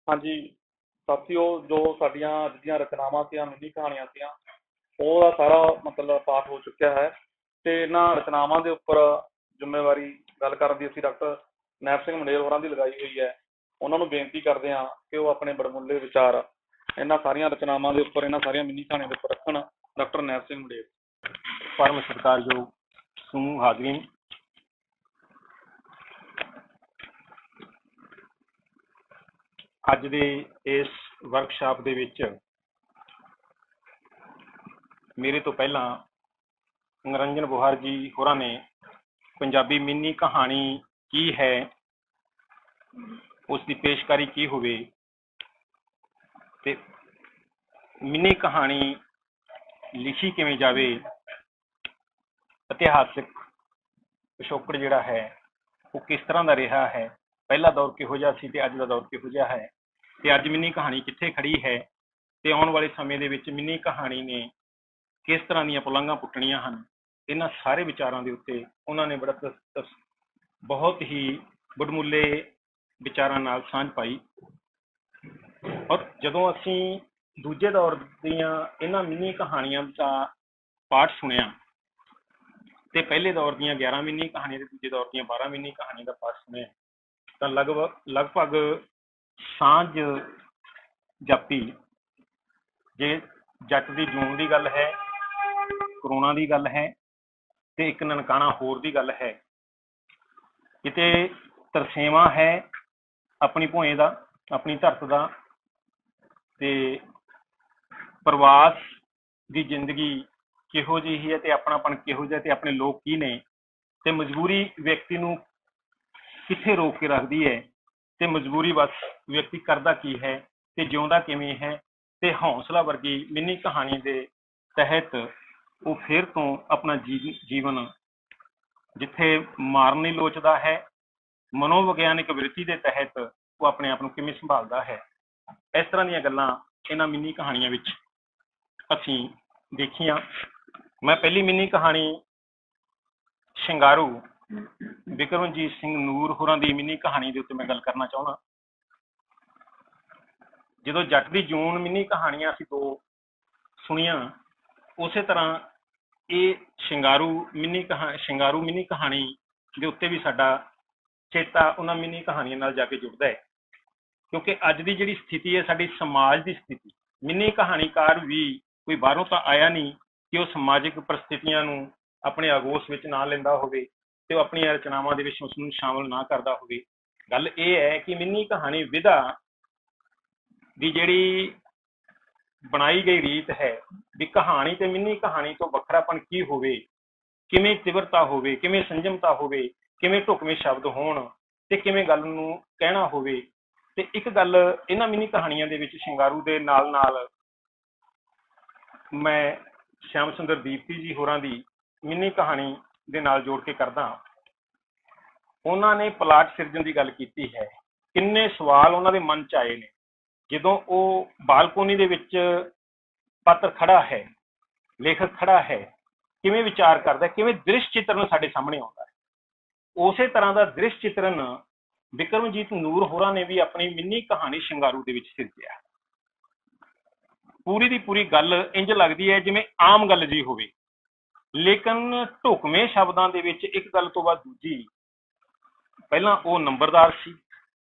ਹਾਂਜੀ ਸਾਥੀਓ, ਜੋ ਸਾਡੀਆਂ ਅੱਜ ਦੀਆਂ ਰਚਨਾਵਾਂ ਸੀਆਂ, ਮਿੰਨੀ ਕਹਾਣੀਆਂ ਸੀਆਂ, ਉਹਦਾ ਸਾਰਾ ਮਤਲਬ ਪਾਠ ਹੋ ਚੁੱਕਿਆ ਹੈ। ਤੇ ਇਹਨਾਂ ਰਚਨਾਵਾਂ ਦੇ ਉੱਪਰ ਜ਼ਿੰਮੇਵਾਰੀ ਗੱਲ ਕਰਨ ਦੀ ਅਸੀਂ ਡਾਕਟਰ ਨੈਬ ਸਿੰਘ ਮੰਡੇਰ ਹੋਰਾਂ ਦੀ ਲਗਾਈ ਹੋਈ ਹੈ। ਉਹਨਾਂ ਨੂੰ ਬੇਨਤੀ ਕਰਦੇ ਹਾਂ ਕਿ ਉਹ ਆਪਣੇ ਬੜਮੁੱਲੇ ਵਿਚਾਰ ਇਹਨਾਂ ਸਾਰੀਆਂ ਰਚਨਾਵਾਂ ਦੇ ਉੱਪਰ, ਇਹਨਾਂ ਸਾਰੀਆਂ ਮਿੰਨੀ ਕਹਾਣੀਆਂ ਦੇ ਉੱਪਰ ਰੱਖਣ। ਡਾਕਟਰ ਨੈਬ ਸਿੰਘ ਮੰਡੇਰ। परम सत्कारयोग समूह हाजरीन, ਅੱਜ ਦੇ ਇਸ ਵਰਕਸ਼ਾਪ ਦੇ ਵਿੱਚ ਮੇਰੇ ਤੋਂ ਪਹਿਲਾਂ ਨਰਿੰਜਨ ਬੁਹਾਰ ਜੀ ਹੋਰਾਂ ਨੇ ਪੰਜਾਬੀ ਮਿੰਨੀ ਕਹਾਣੀ ਕੀ ਹੈ, ਉਸ ਦੀ ਪੇਸ਼ਕਾਰੀ ਕੀ ਹੋਵੇ ਤੇ ਮਿੰਨੀ ਕਹਾਣੀ ਲਿਖੀ ਕਿਵੇਂ ਜਾਵੇ, ਇਤਿਹਾਸਿਕ ਪਿਛੋਕੜ ਜਿਹੜਾ ਹੈ ਉਹ ਕਿਸ ਤਰ੍ਹਾਂ ਦਾ ਰਿਹਾ ਹੈ, ਪਹਿਲਾ ਦੌਰ ਕਿਹੋ ਜਿਹਾ ਸੀ ਤੇ ਅੱਜ ਦਾ ਦੌਰ ਕਿਹੋ ਜਿਹਾ ਹੈ, ਤੇ ਅੱਜ ਮਿੰਨੀ ਕਹਾਣੀ ਕਿੱਥੇ ਖੜੀ ਹੈ ਤੇ ਆਉਣ ਵਾਲੇ ਸਮੇਂ ਦੇ ਵਿੱਚ ਮਿੰਨੀ ਕਹਾਣੀ ਨੇ ਕਿਸ ਤਰ੍ਹਾਂ ਦੀਆਂ ਪੁਲਾਂਘਾਂ ਪੁੱਟਣੀਆਂ ਹਨ। ਇਹਨਾਂ ਸਾਰੇ ਵਿਚਾਰਾਂ ਦੇ ਉੱਤੇ ਉਹਨਾਂ ਨੇ ਬਹੁਤ ਹੀ ਵਡਮੁੱਲੇ ਵਿਚਾਰਾਂ ਨਾਲ ਸਾਂਝ ਪਾਈ। ਔਰ ਜਦੋਂ ਅਸੀਂ ਦੂਜੇ ਦੌਰ ਦੀਆਂ ਇਹਨਾਂ ਮਿੰਨੀ ਕਹਾਣੀਆਂ ਦਾ ਪਾਠ ਸੁਣਿਆ ਤੇ ਪਹਿਲੇ ਦੌਰ ਦੀਆਂ 11 ਮਿੰਨੀ ਕਹਾਣੀਆਂ ਤੇ ਦੂਜੇ ਦੌਰ ਦੀਆਂ 12 ਮਿੰਨੀ ਕਹਾਣੀਆਂ ਦਾ ਪਾਠ ਸੁਣਿਆ ਤਾਂ ਲਗਭਗ ਸਾਂਝ ਜਾਪੀ। ਜੇ ਜੱਟ ਦੀ ਜੂਨ ਦੀ ਗੱਲ ਹੈ, ਕਰੋਨਾ ਦੀ ਗੱਲ ਹੈ ਤੇ ਇੱਕ ਨਨਕਾਣਾ ਹੋਰ ਦੀ ਗੱਲ ਹੈ, ਕਿਤੇ ਤਰਸੇਵਾਂ ਹੈ ਆਪਣੀ ਭੋਏ ਦਾ, ਆਪਣੀ ਧਰਤ ਦਾ, ਤੇ ਪ੍ਰਵਾਸ ਦੀ ਜ਼ਿੰਦਗੀ ਕਿਹੋ ਜਿਹੀ ਹੈ ਤੇ ਆਪਣਾਪਣ ਕਿਹੋ ਜਿਹਾ ਤੇ ਆਪਣੇ ਲੋਕ ਕੀ ਨੇ, ਤੇ ਮਜਬੂਰੀ ਵਿਅਕਤੀ ਨੂੰ ਕਿੱਥੇ ਰੋਕ ਕੇ ਰੱਖਦੀ ਹੈ ਤੇ ਮਜਬੂਰੀ ਬਸ ਵਿਅਕਤੀ ਕਰਦਾ ਕੀ ਹੈ ਤੇ ਜਿਉਂਦਾ ਕਿਵੇਂ ਹੈ, ਤੇ ਹੌਸਲਾ ਵਰਗੀ ਮਿੰਨੀ ਕਹਾਣੀ ਦੇ ਤਹਿਤ ਉਹ ਫਿਰ ਤੋਂ ਆਪਣਾ ਜੀਵਨ ਜਿੱਥੇ ਮਾਰਨ ਨਹੀਂ ਲੋਚਦਾ ਹੈ, ਮਨੋਵਿਗਿਆਨਿਕ ਵਿਰਤੀ ਦੇ ਤਹਿਤ ਉਹ ਆਪਣੇ ਆਪ ਨੂੰ ਕਿਵੇਂ ਸੰਭਾਲਦਾ ਹੈ। ਇਸ ਤਰ੍ਹਾਂ ਦੀਆਂ ਗੱਲਾਂ ਇਹਨਾਂ ਮਿੰਨੀ ਕਹਾਣੀਆਂ ਵਿੱਚ ਅਸੀਂ ਦੇਖੀਆਂ। ਮੈਂ ਪਹਿਲੀ ਮਿੰਨੀ ਕਹਾਣੀ ਸ਼ਿੰਗਾਰੂ ਬਿਕਰਮਜੀਤ ਸਿੰਘ ਨੂਰ ਹੋਰਾਂ ਦੀ ਮਿੰਨੀ ਕਹਾਣੀ ਦੇ ਉੱਤੇ ਮੈਂ ਗੱਲ ਕਰਨਾ ਚਾਹੁੰਦਾ। ਜਦੋਂ ਜੱਟ ਦੀ ਜੂਨ ਮਿੰਨੀ ਕਹਾਣੀਆਂ ਅਸੀਂ ਦੋ ਸੁਣੀਆਂ, ਉਸੇ ਤਰ੍ਹਾਂ ਇਹ ਸ਼ਿੰਗਾਰੂ ਮਿੰਨੀ ਕਹਾਣੀ ਦੇ ਉੱਤੇ ਵੀ ਸਾਡਾ ਚੇਤਾ ਉਹਨਾਂ ਮਿੰਨੀ ਕਹਾਣੀਆਂ ਨਾਲ ਜਾ ਕੇ ਜੁੜਦਾ ਹੈ, ਕਿਉਂਕਿ ਅੱਜ ਦੀ ਜਿਹੜੀ ਸਥਿਤੀ ਹੈ ਸਾਡੀ ਸਮਾਜ ਦੀ ਸਥਿਤੀ, ਮਿੰਨੀ ਕਹਾਣੀਕਾਰ ਵੀ ਕੋਈ ਬਾਹਰੋਂ ਤਾਂ ਆਇਆ ਨਹੀਂ ਕਿ ਉਹ ਸਮਾਜਿਕ ਪਰਿਸਥਿਤੀਆਂ ਨੂੰ ਆਪਣੇ ਆਗੋਸ਼ ਵਿੱਚ ਨਾ ਲੈਂਦਾ ਹੋਵੇ ਤੇ ਉਹ ਆਪਣੀਆਂ ਰਚਨਾਵਾਂ ਦੇ ਵਿੱਚ ਉਸ ਨੂੰ ਸ਼ਾਮਲ ਨਾ ਕਰਦਾ ਹੋਵੇ। ਗੱਲ ਇਹ ਹੈ ਕਿ ਮਿੰਨੀ ਕਹਾਣੀ ਵਿਧਾ ਦੀ ਜਿਹੜੀ ਬਣਾਈ ਗਈ ਰੀਤ ਹੈ ਵੀ ਕਹਾਣੀ ਤੇ ਮਿੰਨੀ ਕਹਾਣੀ ਤੋਂ ਵੱਖਰਾਪਣ ਕੀ ਹੋਵੇ, ਕਿਵੇਂ ਤੀਬਰਤਾ ਹੋਵੇ, ਕਿਵੇਂ ਸੰਜਮਤਾ ਹੋਵੇ, ਕਿਵੇਂ ਢੁਕਵੇਂ ਸ਼ਬਦ ਹੋਣ ਤੇ ਕਿਵੇਂ ਗੱਲ ਨੂੰ ਕਹਿਣਾ ਹੋਵੇ। ਤੇ ਇੱਕ ਗੱਲ ਇਹਨਾਂ ਮਿੰਨੀ ਕਹਾਣੀਆਂ ਦੇ ਵਿੱਚ ਸ਼ਿੰਗਾਰੂ ਦੇ ਨਾਲ ਨਾਲ ਮੈਂ ਸ਼ਿਆਮ ਸੁੰਦਰ ਦੀਪਤੀ ਜੀ ਹੋਰਾਂ ਦੀ ਮਿੰਨੀ ਕਹਾਣੀ ਦੇ ਨਾਲ ਜੋੜ ਕੇ ਕਰਦਾ। ਉਹਨਾਂ ਨੇ ਪਲਾਟ ਸਿਰਜਣ ਦੀ ਗੱਲ ਕੀਤੀ ਹੈ। ਕਿੰਨੇ ਸਵਾਲ ਉਹਨਾਂ ਦੇ ਮਨ ਚ ਆਏ ਨੇ ਜਦੋਂ ਉਹ ਬਾਲਕੋਨੀ ਦੇ ਵਿੱਚ ਪਾਤਰ ਖੜਾ ਹੈ, ਲੇਖਕ ਖੜਾ ਹੈ, ਕਿਵੇਂ ਵਿਚਾਰ ਕਰਦਾ, ਕਿਵੇਂ ਦ੍ਰਿਸ਼ ਚਿੱਤਰਨ ਸਾਡੇ ਸਾਹਮਣੇ ਆਉਂਦਾ ਹੈ। ਉਸੇ ਤਰ੍ਹਾਂ ਦਾ ਦ੍ਰਿਸ਼ ਚਿੱਤਰਨ ਬਿਕਰਮਜੀਤ ਨੂਰ ਹੋਰਾਂ ਨੇ ਵੀ ਆਪਣੀ ਮਿੰਨੀ ਕਹਾਣੀ ਸ਼ਿੰਗਾਰੂ ਦੇ ਵਿੱਚ ਸਿਰਜਿਆ। ਪੂਰੀ ਦੀ ਪੂਰੀ ਗੱਲ ਇੰਜ ਲੱਗਦੀ ਹੈ ਜਿਵੇਂ ਆਮ ਗੱਲ ਜੀ ਹੋਵੇ, ਲੇਕਿਨ ਢੁਕਵੇਂ ਸ਼ਬਦਾਂ ਦੇ ਵਿੱਚ ਇੱਕ ਗੱਲ ਤੋਂ ਬਾਅਦ ਦੂਜੀ। ਪਹਿਲਾਂ ਉਹ ਨੰਬਰਦਾਰ ਸੀ,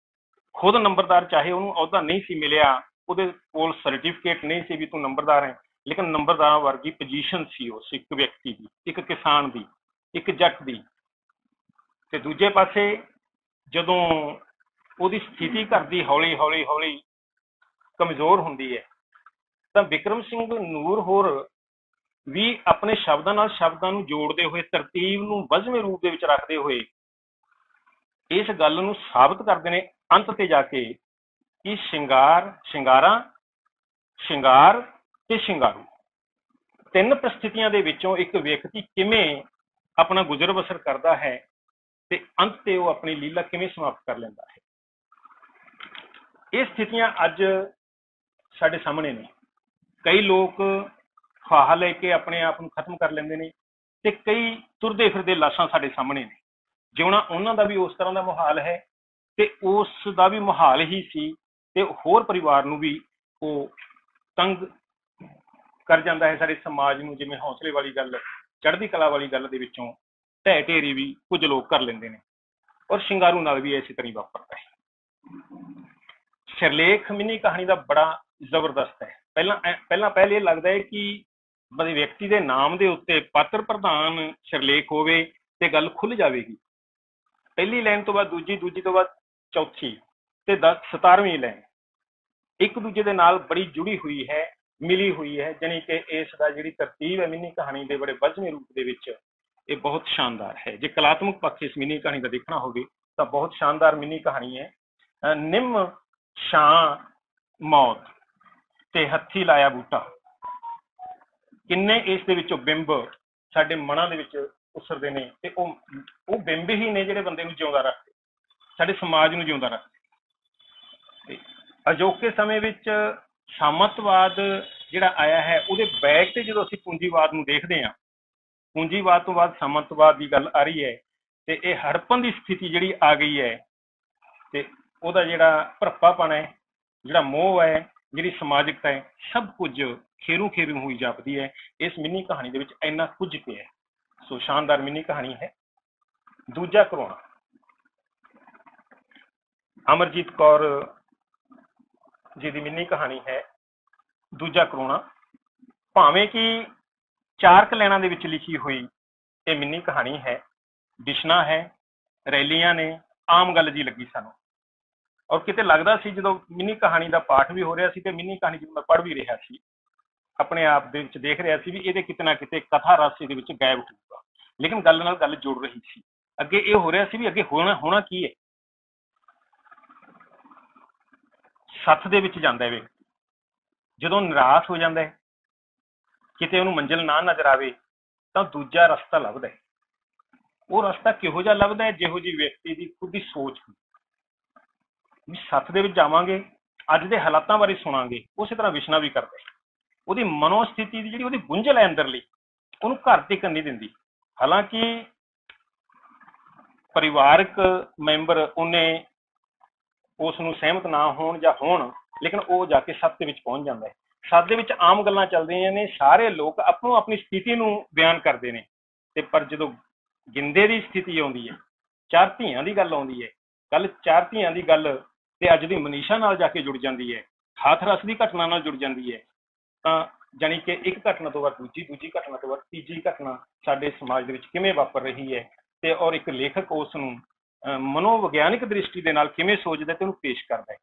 ਖੁਦ ਨੰਬਰਦਾਰ, ਚਾਹੇ ਉਹਨੂੰ ਅਹੁਦਾ ਨਹੀਂ ਸੀ ਮਿਲਿਆ, ਉਹਦੇ ਕੋਲ ਸਰਟੀਫਿਕੇਟ ਨਹੀਂ ਸੀ ਵੀ ਤੂੰ ਨੰਬਰਦਾਰ ਹੈ, ਲੇਕਿਨ ਨੰਬਰਦਾਰ ਵਰਗੀ ਪੋਜੀਸ਼ਨ ਸੀ ਉਸ ਇੱਕ ਵਿਅਕਤੀ ਦੀ, ਇੱਕ ਕਿਸਾਨ ਦੀ, ਇੱਕ ਜੱਟ ਦੀ। ਤੇ ਦੂਜੇ ਪਾਸੇ ਜਦੋਂ ਉਹਦੀ ਸਥਿਤੀ ਘਰ ਦੀ ਹੌਲੀ ਹੌਲੀ ਹੌਲੀ ਕਮਜ਼ੋਰ ਹੁੰਦੀ ਹੈ ਤਾਂ ਬਿਕਰਮ ਸਿੰਘ ਨੂਰ ਹੋਰ ਵੀ ਆਪਣੇ ਸ਼ਬਦਾਂ ਨਾਲ ਸ਼ਬਦਾਂ ਨੂੰ ਜੋੜਦੇ ਹੋਏ, ਤਰਤੀਬ ਨੂੰ ਵਜ਼ਵੇਂ ਰੂਪ ਦੇ ਵਿੱਚ ਰੱਖਦੇ ਹੋਏ ਇਸ ਗੱਲ ਨੂੰ ਸਾਬਤ ਕਰਦੇ ਨੇ ਅੰਤ ਤੇ ਜਾ ਕੇ ਕਿ ਸ਼ਿੰਗਾਰ ਤੇ ਸ਼ਿੰਗਾਰੂ ਤਿੰਨ ਪ੍ਰਸਥਿਤੀਆਂ ਦੇ ਵਿੱਚੋਂ ਇੱਕ ਵਿਅਕਤੀ ਕਿਵੇਂ ਆਪਣਾ ਗੁਜ਼ਰ ਬਸਰ ਕਰਦਾ ਹੈ ਤੇ ਅੰਤ ਤੇ ਉਹ ਆਪਣੀ ਲੀਲਾ ਕਿਵੇਂ ਸਮਾਪਤ ਕਰ ਲੈਂਦਾ ਹੈ। ਇਹ ਸਥਿਤੀਆਂ ਅੱਜ ਸਾਡੇ ਸਾਹਮਣੇ ਨੇ। ਕਈ ਲੋਕ ਫਾਹਾ ਲੈ ਕੇ ਆਪਣੇ ਆਪ ਨੂੰ ਖਤਮ ਕਰ ਲੈਂਦੇ ਨੇ ਤੇ ਕਈ ਤੁਰਦੇ ਫਿਰਦੇ ਲਾਸ਼ਾਂ ਸਾਡੇ ਸਾਹਮਣੇ ਨੇ। ਜਿਉਣਾ ਉਹਨਾਂ ਦਾ ਵੀ ਉਸ ਤਰ੍ਹਾਂ ਦਾ ਮੁਹਾਲ ਹੈ ਤੇ ਉਸ ਦਾ ਵੀ ਮੁਹਾਲ ਹੀ ਸੀ ਤੇ ਹੋਰ ਪਰਿਵਾਰ ਨੂੰ ਵੀ ਉਹ ਤੰਗ ਕਰ ਜਾਂਦਾ ਹੈ। ਸਾਡੇ ਸਮਾਜ ਨੂੰ ਜਿਵੇਂ ਹੌਸਲੇ ਵਾਲੀ ਗੱਲ, ਚੜ੍ਹਦੀ ਕਲਾ ਵਾਲੀ ਗੱਲ ਦੇ ਵਿੱਚੋਂ ਢਹਿ ਢੇਰੀ ਵੀ ਕੁਝ ਲੋਕ ਕਰ ਲੈਂਦੇ ਨੇ, ਔਰ ਸ਼ਿੰਗਾਰੂ ਨਾਲ ਵੀ ਇਸੇ ਤਰ੍ਹਾਂ ਹੀ ਵਾਪਰਦਾ ਹੈ। ਸਿਰਲੇਖ ਮਿੰਨੀ ਕਹਾਣੀ ਦਾ ਬੜਾ ਜ਼ਬਰਦਸਤ ਹੈ। ਪਹਿਲ ਇਹ ਲੱਗਦਾ ਹੈ ਕਿ ਵਿਅਕਤੀ ਦੇ ਨਾਮ ਦੇ ਉੱਤੇ ਪਾਤਰ ਪ੍ਰਧਾਨ ਸਿਰਲੇਖ ਹੋਵੇ ਤੇ ਗੱਲ ਖੁੱਲ ਜਾਵੇਗੀ। ਪਹਿਲੀ ਲਾਈਨ ਤੋਂ ਬਾਅਦ ਦੂਜੀ, ਦੂਜੀ ਤੋਂ ਬਾਅਦ ਚੌਥੀ ਤੇ 17ਵੀਂ ਲਾਈਨ ਇੱਕ ਦੂਜੇ ਦੇ ਨਾਲ ਬੜੀ ਜੁੜੀ ਹੋਈ ਹੈ, ਮਿਲੀ ਹੋਈ ਹੈ। ਜਾਣੀ ਕਿ ਇਸ ਦਾ ਜਿਹੜੀ ਤਰਤੀਬ ਹੈ ਮਿੰਨੀ ਕਹਾਣੀ ਦੇ ਬੜੇ ਵੱਜਵੇਂ ਰੂਪ ਦੇ ਵਿੱਚ, ਇਹ ਬਹੁਤ ਸ਼ਾਨਦਾਰ ਹੈ। ਜੇ ਕਲਾਤਮਕ ਪੱਖ ਇਸ ਮਿੰਨੀ ਕਹਾਣੀ ਦਾ ਦੇਖਣਾ ਹੋਵੇ ਤਾਂ ਬਹੁਤ ਸ਼ਾਨਦਾਰ ਮਿੰਨੀ ਕਹਾਣੀ ਹੈ। ਨਿੰਮ ਛਾਂ ਮੌਤ ਤੇ ਹੱਥੀ ਲਾਇਆ ਬੂਟਾ, ਕਿੰਨੇ ਇਸ ਦੇ ਵਿੱਚੋਂ ਬਿੰਬ ਸਾਡੇ ਮਨਾਂ ਦੇ ਵਿੱਚ ਉਸਰਦੇ ਨੇ ਤੇ ਉਹ ਬਿੰਬ ਹੀ ਨੇ ਜਿਹੜੇ ਬੰਦੇ ਨੂੰ ਜਿਉਂਦਾ ਰੱਖਦੇ, ਸਾਡੇ ਸਮਾਜ ਨੂੰ ਜਿਉਂਦਾ ਰੱਖਦੇ। ਅਜੋਕੇ ਸਮੇਂ ਵਿੱਚ ਸਾਮੰਤਵਾਦ ਜਿਹੜਾ ਆਇਆ ਹੈ, ਉਹਦੇ ਬੈਕ ਤੇ ਜਦੋਂ ਅਸੀਂ ਪੂੰਜੀਵਾਦ ਨੂੰ ਦੇਖਦੇ ਹਾਂ, ਪੂੰਜੀਵਾਦ ਤੋਂ ਬਾਅਦ ਸਾਮੰਤਵਾਦ ਦੀ ਗੱਲ ਆ ਰਹੀ ਹੈ ਤੇ ਇਹ ਹੜਪਣ ਦੀ ਸਥਿਤੀ ਜਿਹੜੀ ਆ ਗਈ ਹੈ ਤੇ ਉਹਦਾ ਜਿਹੜਾ ਭਰਪਾਪਣ ਹੈ, ਜਿਹੜਾ ਮੋਹ ਹੈ, ਜਿਹੜੀ ਸਮਾਜਿਕਤਾ ਹੈ, ਸਭ ਕੁਝ ਖੇਰੂ ਖੇਰੂ ਹੋਈ ਜਾਪਦੀ ਹੈ। ਇਸ ਮਿੰਨੀ ਕਹਾਣੀ ਦੇ ਵਿੱਚ ਇੰਨਾ ਕੁਝ ਪਿਆ। ਸੋ ਸ਼ਾਨਦਾਰ ਮਿੰਨੀ ਕਹਾਣੀ ਹੈ। ਦੂਜਾ ਕਰੋਨਾ, ਅਮਰਜੀਤ ਕੌਰ ਜੀ ਦੀ ਮਿੰਨੀ ਕਹਾਣੀ ਹੈ ਦੂਜਾ ਕਰੋਨਾ। ਭਾਵੇਂ ਕਿ 4 ਲਾਈਨਾਂ ਦੇ ਵਿੱਚ ਲਿਖੀ ਹੋਈ ਇਹ ਮਿੰਨੀ ਕਹਾਣੀ ਹੈ, ਡਿਸ਼ਨਾ ਹੈ, ਰੈਲੀਆਂ ਨੇ, ਆਮ ਗੱਲ ਜੀ ਲੱਗੀ ਸਾਨੂੰ। ਔਰ ਕਿਤੇ ਲੱਗਦਾ ਸੀ ਜਦੋਂ ਮਿੰਨੀ ਕਹਾਣੀ ਦਾ ਪਾਠ ਵੀ ਹੋ ਰਿਹਾ ਸੀ ਤੇ ਮਿੰਨੀ ਕਹਾਣੀ ਜਦੋਂ ਮੈਂ ਪੜ੍ਹ ਵੀ ਰਿਹਾ ਸੀ, ਆਪਣੇ ਆਪ ਦੇ ਵਿੱਚ ਦੇਖ ਰਿਹਾ ਸੀ ਵੀ ਇਹਦੇ ਕਿਤੇ ਨਾ ਕਿਤੇ ਕਥਾ ਰਸ ਦੇ ਵਿੱਚ ਗਾਇਬ ਹੋਊਗਾ, ਲੇਕਿਨ ਗੱਲ ਨਾਲ ਗੱਲ ਜੁੜ ਰਹੀ ਸੀ। ਅੱਗੇ ਇਹ ਹੋ ਰਿਹਾ ਸੀ ਵੀ ਅੱਗੇ ਹੋਣਾ ਕੀ ਹੈ। ਸੱਥ ਦੇ ਵਿੱਚ ਜਾਂਦਾ ਹੈ ਵਿਅਕਤੀ, ਜਦੋਂ ਨਿਰਾਸ਼ ਹੋ ਜਾਂਦਾ ਹੈ, ਕਿਤੇ ਉਹਨੂੰ ਮੰਜ਼ਿਲ ਨਾ ਨਜ਼ਰ ਆਵੇ ਤਾਂ ਦੂਜਾ ਰਸਤਾ ਲੱਭਦਾ ਹੈ। ਉਹ ਰਸਤਾ ਕਿਹੋ ਜਿਹਾ ਲੱਭਦਾ ਹੈ? ਜਿਹੋ ਜਿਹੀ ਵਿਅਕਤੀ ਦੀ ਖੁਦ ਦੀ ਸੋਚ ਵੀ ਸੱਥ ਦੇ ਵਿੱਚ ਜਾਵਾਂਗੇ, ਅੱਜ ਦੇ ਹਾਲਾਤਾਂ ਬਾਰੇ ਸੁਣਾਂਗੇ, ਉਸੇ ਤਰ੍ਹਾਂ ਵਿਸ਼ਨਾ ਵੀ ਕਰਦਾ ਹੈ। ਉਹਦੀ ਮਨੋਸਥਿਤੀ ਦੀ ਜਿਹੜੀ ਉਹਦੀ ਗੁੰਝਲ ਹੈ ਅੰਦਰਲੀ, ਉਹਨੂੰ ਘਰ ਟਿਕਣ ਨਹੀਂ ਦਿੰਦੀ। ਹਾਲਾਂਕਿ ਪਰਿਵਾਰਕ ਮੈਂਬਰ ਉਹਨੇ ਉਸ ਨੂੰ ਸਹਿਮਤ ਨਾ ਹੋਣ ਜਾਂ ਹੋਣ, ਲੇਕਿਨ ਉਹ ਜਾ ਕੇ ਸੱਥ ਦੇ ਵਿੱਚ ਪਹੁੰਚ ਜਾਂਦਾ ਹੈ। ਸੱਥ ਦੇ ਵਿੱਚ ਆਮ ਗੱਲਾਂ ਚੱਲਦੀਆਂ ਨੇ, ਸਾਰੇ ਲੋਕ ਆਪਣੀ ਆਪਣੀ ਸਥਿਤੀ ਨੂੰ ਬਿਆਨ ਕਰਦੇ ਨੇ, ਤੇ ਪਰ ਜਦੋਂ ਗਿੰਦੇ ਦੀ ਸਥਿਤੀ ਆਉਂਦੀ ਹੈ, 4 ਧੀਆਂ ਦੀ ਗੱਲ ਆਉਂਦੀ ਹੈ, ਕੱਲ 4 ਧੀਆਂ ਦੀ ਗੱਲ ਤੇ ਅੱਜ ਦੀ ਮਨੀਸ਼ਾ ਨਾਲ ਜਾ ਕੇ ਜੁੜ ਜਾਂਦੀ ਹੈ, ਹਾਥਰਸ ਦੀ ਘਟਨਾ ਨਾਲ ਜੁੜ ਜਾਂਦੀ ਹੈ, ਤਾਂ ਜਾਣੀ ਕਿ ਇੱਕ ਘਟਨਾ ਤੋਂ ਬਾਅਦ ਦੂਜੀ, ਦੂਜੀ ਘਟਨਾ ਤੋਂ ਬਾਅਦ ਤੀਜੀ ਘਟਨਾ ਸਾਡੇ ਸਮਾਜ ਦੇ ਵਿੱਚ ਕਿਵੇਂ ਵਾਪਰ ਰਹੀ ਹੈ ਤੇ ਔਰ ਇੱਕ ਲੇਖਕ ਉਸ ਨੂੰ ਮਨੋਵਿਗਿਆਨਿਕ ਦ੍ਰਿਸ਼ਟੀ ਦੇ ਨਾਲ ਕਿਵੇਂ ਸੋਚਦਾ ਤੇ ਉਹਨੂੰ ਪੇਸ਼ ਕਰਦਾ ਹੈ।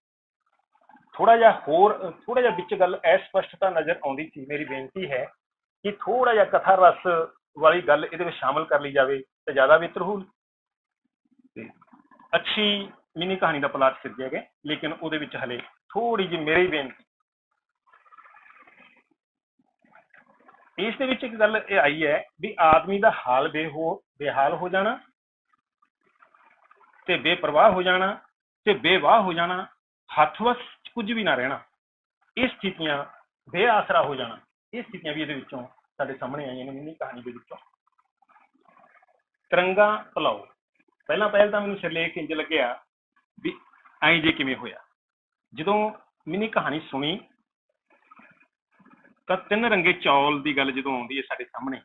ਥੋੜਾ ਜਿਹਾ ਵਿੱਚ ਗੱਲ ਅਸਪਸ਼ਟਤਾ ਨਜ਼ਰ ਆਉਂਦੀ ਸੀ। ਮੇਰੀ ਬੇਨਤੀ ਹੈ ਕਿ ਥੋੜਾ ਜਿਹਾ ਕਥਾ ਰਸ ਵਾਲੀ ਗੱਲ ਇਹਦੇ ਵਿੱਚ ਸ਼ਾਮਲ ਕਰ ਲਈ ਜਾਵੇ ਤਾਂ ਜ਼ਿਆਦਾ ਬਿਹਤਰ ਹੋਊ। ਅੱਛੀ ਮਿੰਨੀ ਕਹਾਣੀ ਦਾ ਪਲਾਟ ਸਿਰਜਿਆ ਗਿਆ, ਲੇਕਿਨ ਉਹਦੇ ਵਿੱਚ ਹਲੇ ਥੋੜੀ ਜਿਹੀ ਮੇਰੀ ਬੇਨਤੀ, ਇਸ ਦੇ ਵਿੱਚ ਇੱਕ ਗੱਲ ਇਹ ਆਈ ਹੈ ਵੀ ਆਦਮੀ ਦਾ ਹਾਲ ਬੇਹਾਲ ਹੋ ਜਾਣਾ ਤੇ ਬੇਪਰਵਾਹ ਹੋ ਜਾਣਾ ਤੇ ਬੇਵਾਹ ਹੋ ਜਾਣਾ, ਹੱਥ ਵੱਸ ਕੁਝ ਵੀ ਨਾ ਰਹਿਣਾ, ਇਹ ਸਥਿਤੀਆਂ ਬੇਆਸਰਾ ਹੋ ਜਾਣਾ, ਇਹ ਸਥਿਤੀਆਂ ਵੀ ਇਹਦੇ ਵਿੱਚੋਂ ਸਾਡੇ ਸਾਹਮਣੇ ਆਈਆਂ ਨੇ ਮਿੰਨੀ ਕਹਾਣੀ ਦੇ ਵਿੱਚੋਂ। ਤਿਰੰਗਾ ਭਲਾਓ, ਪਹਿਲ ਤਾਂ ਮੈਨੂੰ ਸਿਰਲੇਖ ਇੰਜ ਲੱਗਿਆ ਵੀ ਐਂ ਜੇ ਕਿਵੇਂ ਹੋਇਆ। ਜਦੋਂ ਮਿੰਨੀ ਕਹਾਣੀ ਸੁਣੀ ਤਾਂ 3 ਰੰਗੇ ਚੌਲ ਦੀ ਗੱਲ ਜਦੋਂ ਆਉਂਦੀ ਹੈ ਸਾਡੇ ਸਾਹਮਣੇ,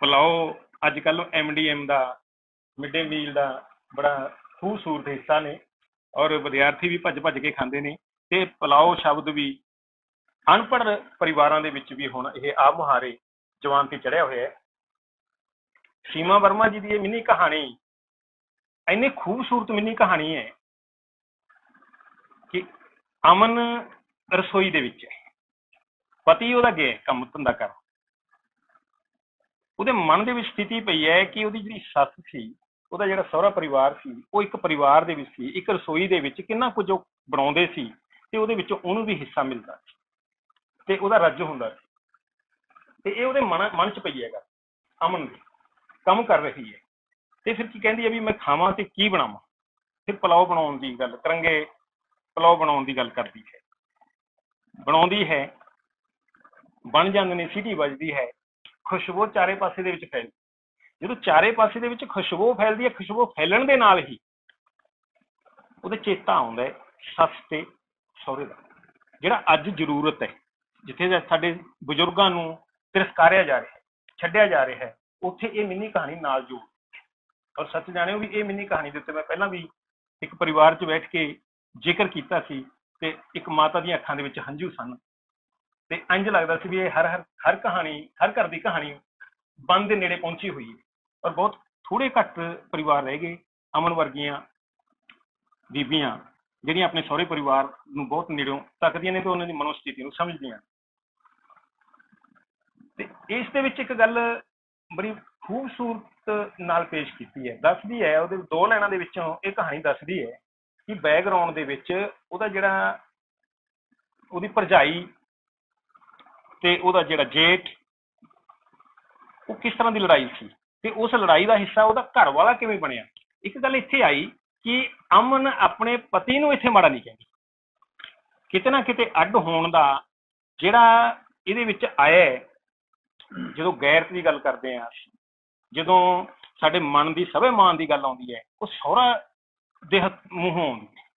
ਭਲਾਓ ਅੱਜ ਕੱਲ੍ਹ MDM ਦਾ, ਮਿਡ ਡੇ ਮੀਲ ਦਾ ਬੜਾ ਖੂਬਸੂਰਤ ਹਿੱਸਾ ਨੇ, ਔਰ ਵਿਦਿਆਰਥੀ ਵੀ ਭੱਜ ਕੇ ਖਾਂਦੇ ਨੇ, ਤੇ ਭਲਾਓ ਸ਼ਬਦ ਵੀ ਅਨਪੜ੍ਹ ਪਰਿਵਾਰਾਂ ਦੇ ਵਿੱਚ ਵੀ ਹੁਣ ਇਹ ਆਪ ਮੁਹਾਰੇ ਜਵਾਨ ਤੇ ਚੜਿਆ ਹੋਇਆ ਹੈ। ਸੀਮਾ ਵਰਮਾ ਜੀ ਦੀ ਇਹ ਮਿੰਨੀ ਕਹਾਣੀ ਇੰਨੀ ਖੂਬਸੂਰਤ ਮਿੰਨੀ ਕਹਾਣੀ ਹੈ ਕਿ ਅਮਨ ਰਸੋਈ ਦੇ ਵਿੱਚ ਹੈ, ਪਤੀ ਉਹਦਾ ਗਿਆ ਕੰਮ ਧੰਦਾ ਕਰ, ਉਹਦੇ ਮਨ ਦੇ ਵਿੱਚ ਸਥਿਤੀ ਪਈ ਹੈ ਕਿ ਉਹਦੀ ਜਿਹੜੀ ਸੱਸ ਸੀ, ਉਹਦਾ ਜਿਹੜਾ ਸਹੁਰਾ ਪਰਿਵਾਰ ਸੀ, ਉਹ ਇੱਕ ਪਰਿਵਾਰ ਦੇ ਵਿੱਚ ਸੀ, ਇੱਕ ਰਸੋਈ ਦੇ ਵਿੱਚ ਕਿੰਨਾ ਕੁਝ ਉਹ ਬਣਾਉਂਦੇ ਸੀ ਤੇ ਉਹਦੇ ਵਿੱਚੋਂ ਉਹਨੂੰ ਵੀ ਹਿੱਸਾ ਮਿਲਦਾ ਸੀ ਤੇ ਉਹਦਾ ਰੱਜ ਹੁੰਦਾ ਸੀ, ਤੇ ਇਹ ਉਹਦੇ ਮਨ 'ਚ ਪਈ ਹੈਗਾ। ਅਮਨ ਦੀ ਕੰਮ ਕਰ ਰਹੀ ਹੈ ਤੇ ਫਿਰ ਕੀ ਕਹਿੰਦੀ ਹੈ ਵੀ ਮੈਂ ਖਾਵਾਂ ਤੇ ਕੀ ਬਣਾਵਾਂ, ਫਿਰ ਪੁਲਾਓ ਬਣਾਉਣ ਦੀ ਗੱਲ, ਤਿਰੰਗੇ ਪੁਲਾਓ ਬਣਾਉਣ ਦੀ ਗੱਲ ਕਰਦੀ ਹੈ, ਬਣਾਉਂਦੀ ਹੈ, ਬਣ ਜਾਂਦੇ ਨੇ, ਸੀਟੀ ਵੱਜਦੀ ਹੈ, ਖੁਸ਼ਬੂ ਚਾਰੇ ਪਾਸੇ ਦੇ ਵਿੱਚ ਫੈਲਦੀ। ਜਦੋਂ ਚਾਰੇ ਪਾਸੇ ਦੇ ਵਿੱਚ ਖੁਸ਼ਬੂ ਫੈਲਦੀ ਹੈ, ਖੁਸ਼ਬੂ ਫੈਲਣ ਦੇ ਨਾਲ ਹੀ ਉਹਦੇ ਚੇਤਾ ਆਉਂਦਾ ਹੈ ਸੱਸ ਤੇ ਸਹੁਰੇ ਦਾ, ਜਿਹੜਾ ਅੱਜ ਜ਼ਰੂਰਤ ਹੈ, ਜਿੱਥੇ ਸਾਡੇ ਬਜ਼ੁਰਗਾਂ ਨੂੰ ਤਿਰਸਕਾਰਿਆ ਜਾ ਰਿਹਾ ਹੈ, ਛੱਡਿਆ ਜਾ ਰਿਹਾ ਹੈ, ਉੱਥੇ ਇਹ ਮਿੰਨੀ ਕਹਾਣੀ ਨਾਲ ਜੋੜ। ਔਰ ਸੱਚ ਜਾਣਿਓ ਵੀ ਇਹ ਮਿੰਨੀ ਕਹਾਣੀ ਦੇ ਉੱਤੇ ਮੈਂ ਪਹਿਲਾਂ ਵੀ ਇੱਕ ਪਰਿਵਾਰ 'ਚ ਬੈਠ ਕੇ ਜ਼ਿਕਰ ਕੀਤਾ ਸੀ, ਤੇ ਇੱਕ ਮਾਤਾ ਦੀਆਂ ਅੱਖਾਂ ਦੇ ਵਿੱਚ ਹੰਝੂ ਸਨ, ਤੇ ਇੰਝ ਲੱਗਦਾ ਸੀ ਵੀ ਇਹ ਹਰ ਕਹਾਣੀ, ਹਰ ਘਰ ਦੀ ਕਹਾਣੀ ਬੰਦ ਦੇ ਨੇੜੇ ਪਹੁੰਚੀ ਹੋਈ ਹੈ। ਔਰ ਬਹੁਤ ਥੋੜੇ ਘੱਟ ਪਰਿਵਾਰ ਰਹਿ ਗਏ, ਅਮਨ ਵਰਗੀਆਂ ਬੀਬੀਆਂ ਜਿਹੜੀਆਂ ਆਪਣੇ ਸਹੁਰੇ ਪਰਿਵਾਰ ਨੂੰ ਬਹੁਤ ਨੇੜੋਂ ਤੱਕਦੀਆਂ ਨੇ ਤੇ ਉਹਨਾਂ ਦੀ ਮਨੋਸਥਿਤੀ ਨੂੰ ਸਮਝਦੀਆਂ। ਤੇ ਇਸ ਦੇ ਵਿੱਚ ਇੱਕ ਗੱਲ ਬੜੀ ਖੂਬਸੂਰਤ ਨਾਲ ਪੇਸ਼ ਕੀਤੀ ਹੈ, ਦੱਸਦੀ ਹੈ, ਉਹਦੇ 2 ਲਾਈਨਾਂ ਦੇ ਵਿੱਚੋਂ ਇਹ ਕਹਾਣੀ ਦੱਸਦੀ ਹੈ ਕਿ ਬੈਕਗਰਾਉਂਡ ਦੇ ਵਿੱਚ ਉਹਦਾ ਜਿਹੜਾ, ਉਹਦੀ ਭਰਜਾਈ ਤੇ ਉਹਦਾ ਜਿਹੜਾ ਜੇਠ, ਉਹ ਕਿਸ ਤਰ੍ਹਾਂ ਦੀ ਲੜਾਈ ਸੀ, ਤੇ ਉਸ ਲੜਾਈ ਦਾ ਹਿੱਸਾ ਉਹਦਾ ਘਰ ਵਾਲਾ ਕਿਵੇਂ ਬਣਿਆ। ਇੱਕ ਗੱਲ ਇੱਥੇ ਆਈ ਕਿ ਅਮਨ ਆਪਣੇ ਪਤੀ ਨੂੰ ਇੱਥੇ ਮਾੜਾ ਨਹੀਂ ਕਹਿੰਦੀ, ਕਿਤੇ ਨਾ ਕਿਤੇ ਅੱਡ ਹੋਣ ਦਾ ਜਿਹੜਾ ਇਹਦੇ ਵਿੱਚ ਆਇਆ। ਜਦੋਂ ਗੈਰਤ ਦੀ ਗੱਲ ਕਰਦੇ ਹਾਂ, ਜਦੋਂ ਸਾਡੇ ਮਨ ਦੀ ਸਵੈਮਾਨ ਦੀ ਗੱਲ ਆਉਂਦੀ ਹੈ, ਉਹ ਸਹੁਰਾ ਦੇ ਮੂੰਹੋਂ ਆਉਂਦੀ ਹੈ।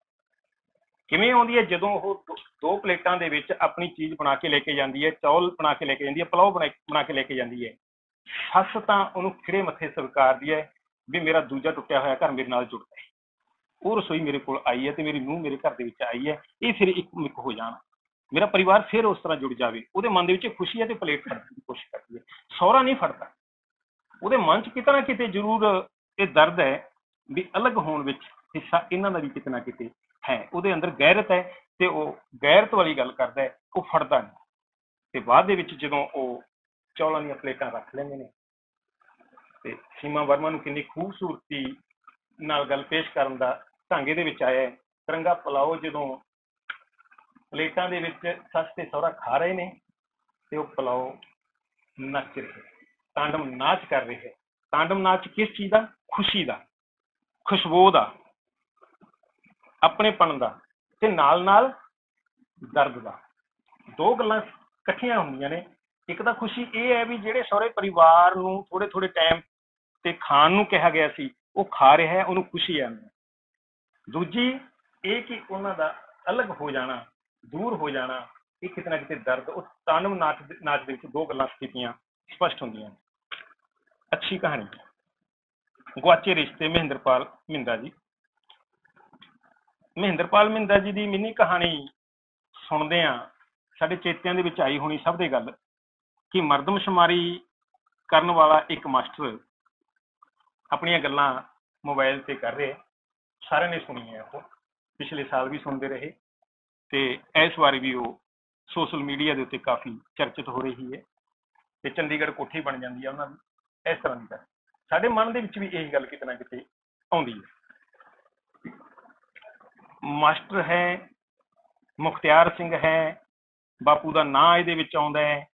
ਕਿਵੇਂ ਆਉਂਦੀ ਹੈ? ਜਦੋਂ ਉਹ 2 ਪਲੇਟਾਂ ਦੇ ਵਿੱਚ ਆਪਣੀ ਚੀਜ਼ ਬਣਾ ਕੇ ਲੈ ਕੇ ਜਾਂਦੀ ਹੈ, ਚੌਲ ਬਣਾ ਕੇ ਲੈ ਕੇ ਜਾਂਦੀ ਹੈ, ਪਲਾਓ ਬਣਾ ਕੇ ਲੈ ਕੇ ਜਾਂਦੀ ਹੈ, ਸੱਸ ਤਾਂ ਉਹਨੂੰ ਖਿੜੇ ਮੱਥੇ ਸਵੀਕਾਰਦੀ ਹੈ ਵੀ ਮੇਰਾ ਦੂਜਾ ਟੁੱਟਿਆ ਹੋਇਆ ਘਰ ਮੇਰੇ ਨਾਲ ਜੁੜਦਾ ਹੈ, ਉਹ ਰਸੋਈ ਮੇਰੇ ਕੋਲ ਆਈ ਹੈ ਤੇ ਮੇਰੀ ਨੂੰਹ ਮੇਰੇ ਘਰ ਦੇ ਵਿੱਚ ਆਈ ਹੈ, ਇਹ ਫਿਰ ਇੱਕ ਮਿੱਕ ਹੋ ਜਾਣ, ਮੇਰਾ ਪਰਿਵਾਰ ਫਿਰ ਉਸ ਤਰ੍ਹਾਂ ਜੁੜ ਜਾਵੇ। ਉਹਦੇ ਮਨ ਦੇ ਵਿੱਚ ਖੁਸ਼ੀ ਹੈ ਤੇ ਪਲੇਟ ਫੜਨ ਦੀ ਕੋਸ਼ਿਸ਼ ਕਰਦੀ ਹੈ। ਸਹੁਰਾ ਨਹੀਂ ਫੜਦਾ, ਉਹਦੇ ਮਨ 'ਚ ਕਿਤੇ ਨਾ ਕਿਤੇ ਜ਼ਰੂਰ ਇਹ ਦਰਦ ਹੈ ਵੀ ਅਲੱਗ ਹੋਣ ਵਿੱਚ ਹਿੱਸਾ ਇਹਨਾਂ ਦਾ ਵੀ ਕਿਤੇ ਨਾ ਕਿਤੇ ਹੈ। ਉਹਦੇ ਅੰਦਰ ਗੈਰਤ ਹੈ ਤੇ ਉਹ ਗੈਰਤ ਵਾਲੀ ਗੱਲ ਕਰਦਾ ਹੈ, ਉਹ ਫੜਦਾ ਨਹੀਂ। ਤੇ ਬਾਅਦ ਦੇ ਵਿੱਚ ਜਦੋਂ ਉਹ ਚੌਲਾਂ ਦੀਆਂ ਪਲੇਟਾਂ ਰੱਖ ਲੈਂਦੇ ਨੇ, ਤੇ ਸੀਮਾ ਵਰਮਾ ਨੂੰ ਕਿੰਨੀ ਖੂਬਸੂਰਤੀ ਨਾਲ ਗੱਲ ਪੇਸ਼ ਕਰਨ ਦਾ ਢੰਗ ਇਹਦੇ ਵਿੱਚ ਆਇਆ ਹੈ। ਤਿਰੰਗਾ ਪਲਾਓ ਜਦੋਂ ਪਲੇਟਾਂ ਦੇ ਵਿੱਚ ਸੱਸ ਤੇ ਸਹੁਰਾ ਖਾ ਰਹੇ ਨੇ ਤੇ ਉਹ ਪਲਾਓ ਨੱਚ ਰਹੇ, ਤਾਂਡਵ ਨਾਚ ਕਰ ਰਹੇ ਹੈ। ਤਾਂਡਵ ਨਾਚ ਕਿਸ ਚੀਜ਼ ਦਾ? ਖੁਸ਼ੀ ਦਾ, ਖੁਸ਼ਬੂ ਦਾ, ਆਪਣੇਪਣ ਦਾ, ਤੇ ਨਾਲ ਨਾਲ ਦਰਦ ਦਾ। 2 ਗੱਲਾਂ ਇਕੱਠੀਆਂ ਹੁੰਦੀਆਂ ਨੇ। ਇੱਕ ਤਾਂ ਖੁਸ਼ੀ ਇਹ ਹੈ ਵੀ ਜਿਹੜੇ ਸਹੁਰੇ ਪਰਿਵਾਰ ਨੂੰ ਥੋੜੇ ਥੋੜੇ ਟਾਈਮ ਤੇ ਖਾਣ ਨੂੰ ਕਿਹਾ ਗਿਆ ਸੀ, ਉਹ ਖਾ ਰਿਹਾ ਹੈ, ਉਹਨੂੰ ਖੁਸ਼ੀ ਹੈ। ਦੂਜੀ ਇਹ ਕਿ ਉਹਨਾਂ ਦਾ ਅਲੱਗ ਹੋ ਜਾਣਾ, ਦੂਰ ਹੋ ਜਾਣਾ, ਇਹ ਕਿਤੇ ਨਾ ਕਿਤੇ ਦਰਦ। ਉਹ ਤਾਂਡਵ ਨਾਚ ਦੇ ਵਿੱਚ 2 ਗੱਲਾਂ ਸਥਿਤੀਆਂ ਸਪਸ਼ਟ ਹੁੰਦੀਆਂ ਨੇ। ਅੱਛੀ ਕਹਾਣੀ ਗੁਆਚੇ ਰਿਸ਼ਤੇ, ਮਹਿੰਦਰਪਾਲ ਮਿੰਦਾ ਜੀ। ਮਹਿੰਦਰਪਾਲ ਮਿੰਦਾ ਜੀ ਦੀ ਮਿੰਨੀ ਕਹਾਣੀ ਸੁਣਦੇ ਆ ਸਾਡੇ ਚੇਤਿਆਂ ਦੇ ਵਿੱਚ ਆਈ ਹੋਣੀ ਸਭ ਦੇ ਗੱਲ ਕਿ ਮਰਦਮਸ਼ੁਮਾਰੀ ਕਰਨ ਵਾਲਾ ਇੱਕ ਮਾਸਟਰ ਆਪਣੀਆਂ ਗੱਲਾਂ ਮੋਬਾਈਲ ਤੇ ਕਰ ਰਿਹਾ। ਸਾਰਿਆਂ ਨੇ ਸੁਣੀ ਹੈ, ਉਹ ਪਿਛਲੇ ਸਾਲ ਵੀ ਸੁਣਦੇ ਰਹੇ ਤੇ ਇਸ ਵਾਰੀ ਵੀ ਉਹ ਸੋਸ਼ਲ ਮੀਡੀਆ ਦੇ ਉੱਤੇ ਕਾਫੀ ਚਰਚਿਤ ਹੋ ਰਹੀ ਹੈ ਤੇ ਚੰਡੀਗੜ੍ਹ ਕੋਠੀ ਬਣ ਜਾਂਦੀ ਹੈ ਉਹਨਾਂ ਦੀ। ਇਸ ਤਰ੍ਹਾਂ ਦੀ ਗੱਲ ਸਾਡੇ ਮਨ ਦੇ ਵਿੱਚ ਵੀ ਇਹੀ ਗੱਲ ਕਿਤੇ ਨਾ ਕਿਤੇ ਆਉਂਦੀ ਹੈ। ਮਾਸਟਰ ਹੈ, ਮੁਖਤਿਆਰ ਸਿੰਘ ਹੈ, ਬਾਪੂ ਦਾ ਨਾਂ ਇਹਦੇ ਵਿੱਚ ਆਉਂਦਾ ਹੈ।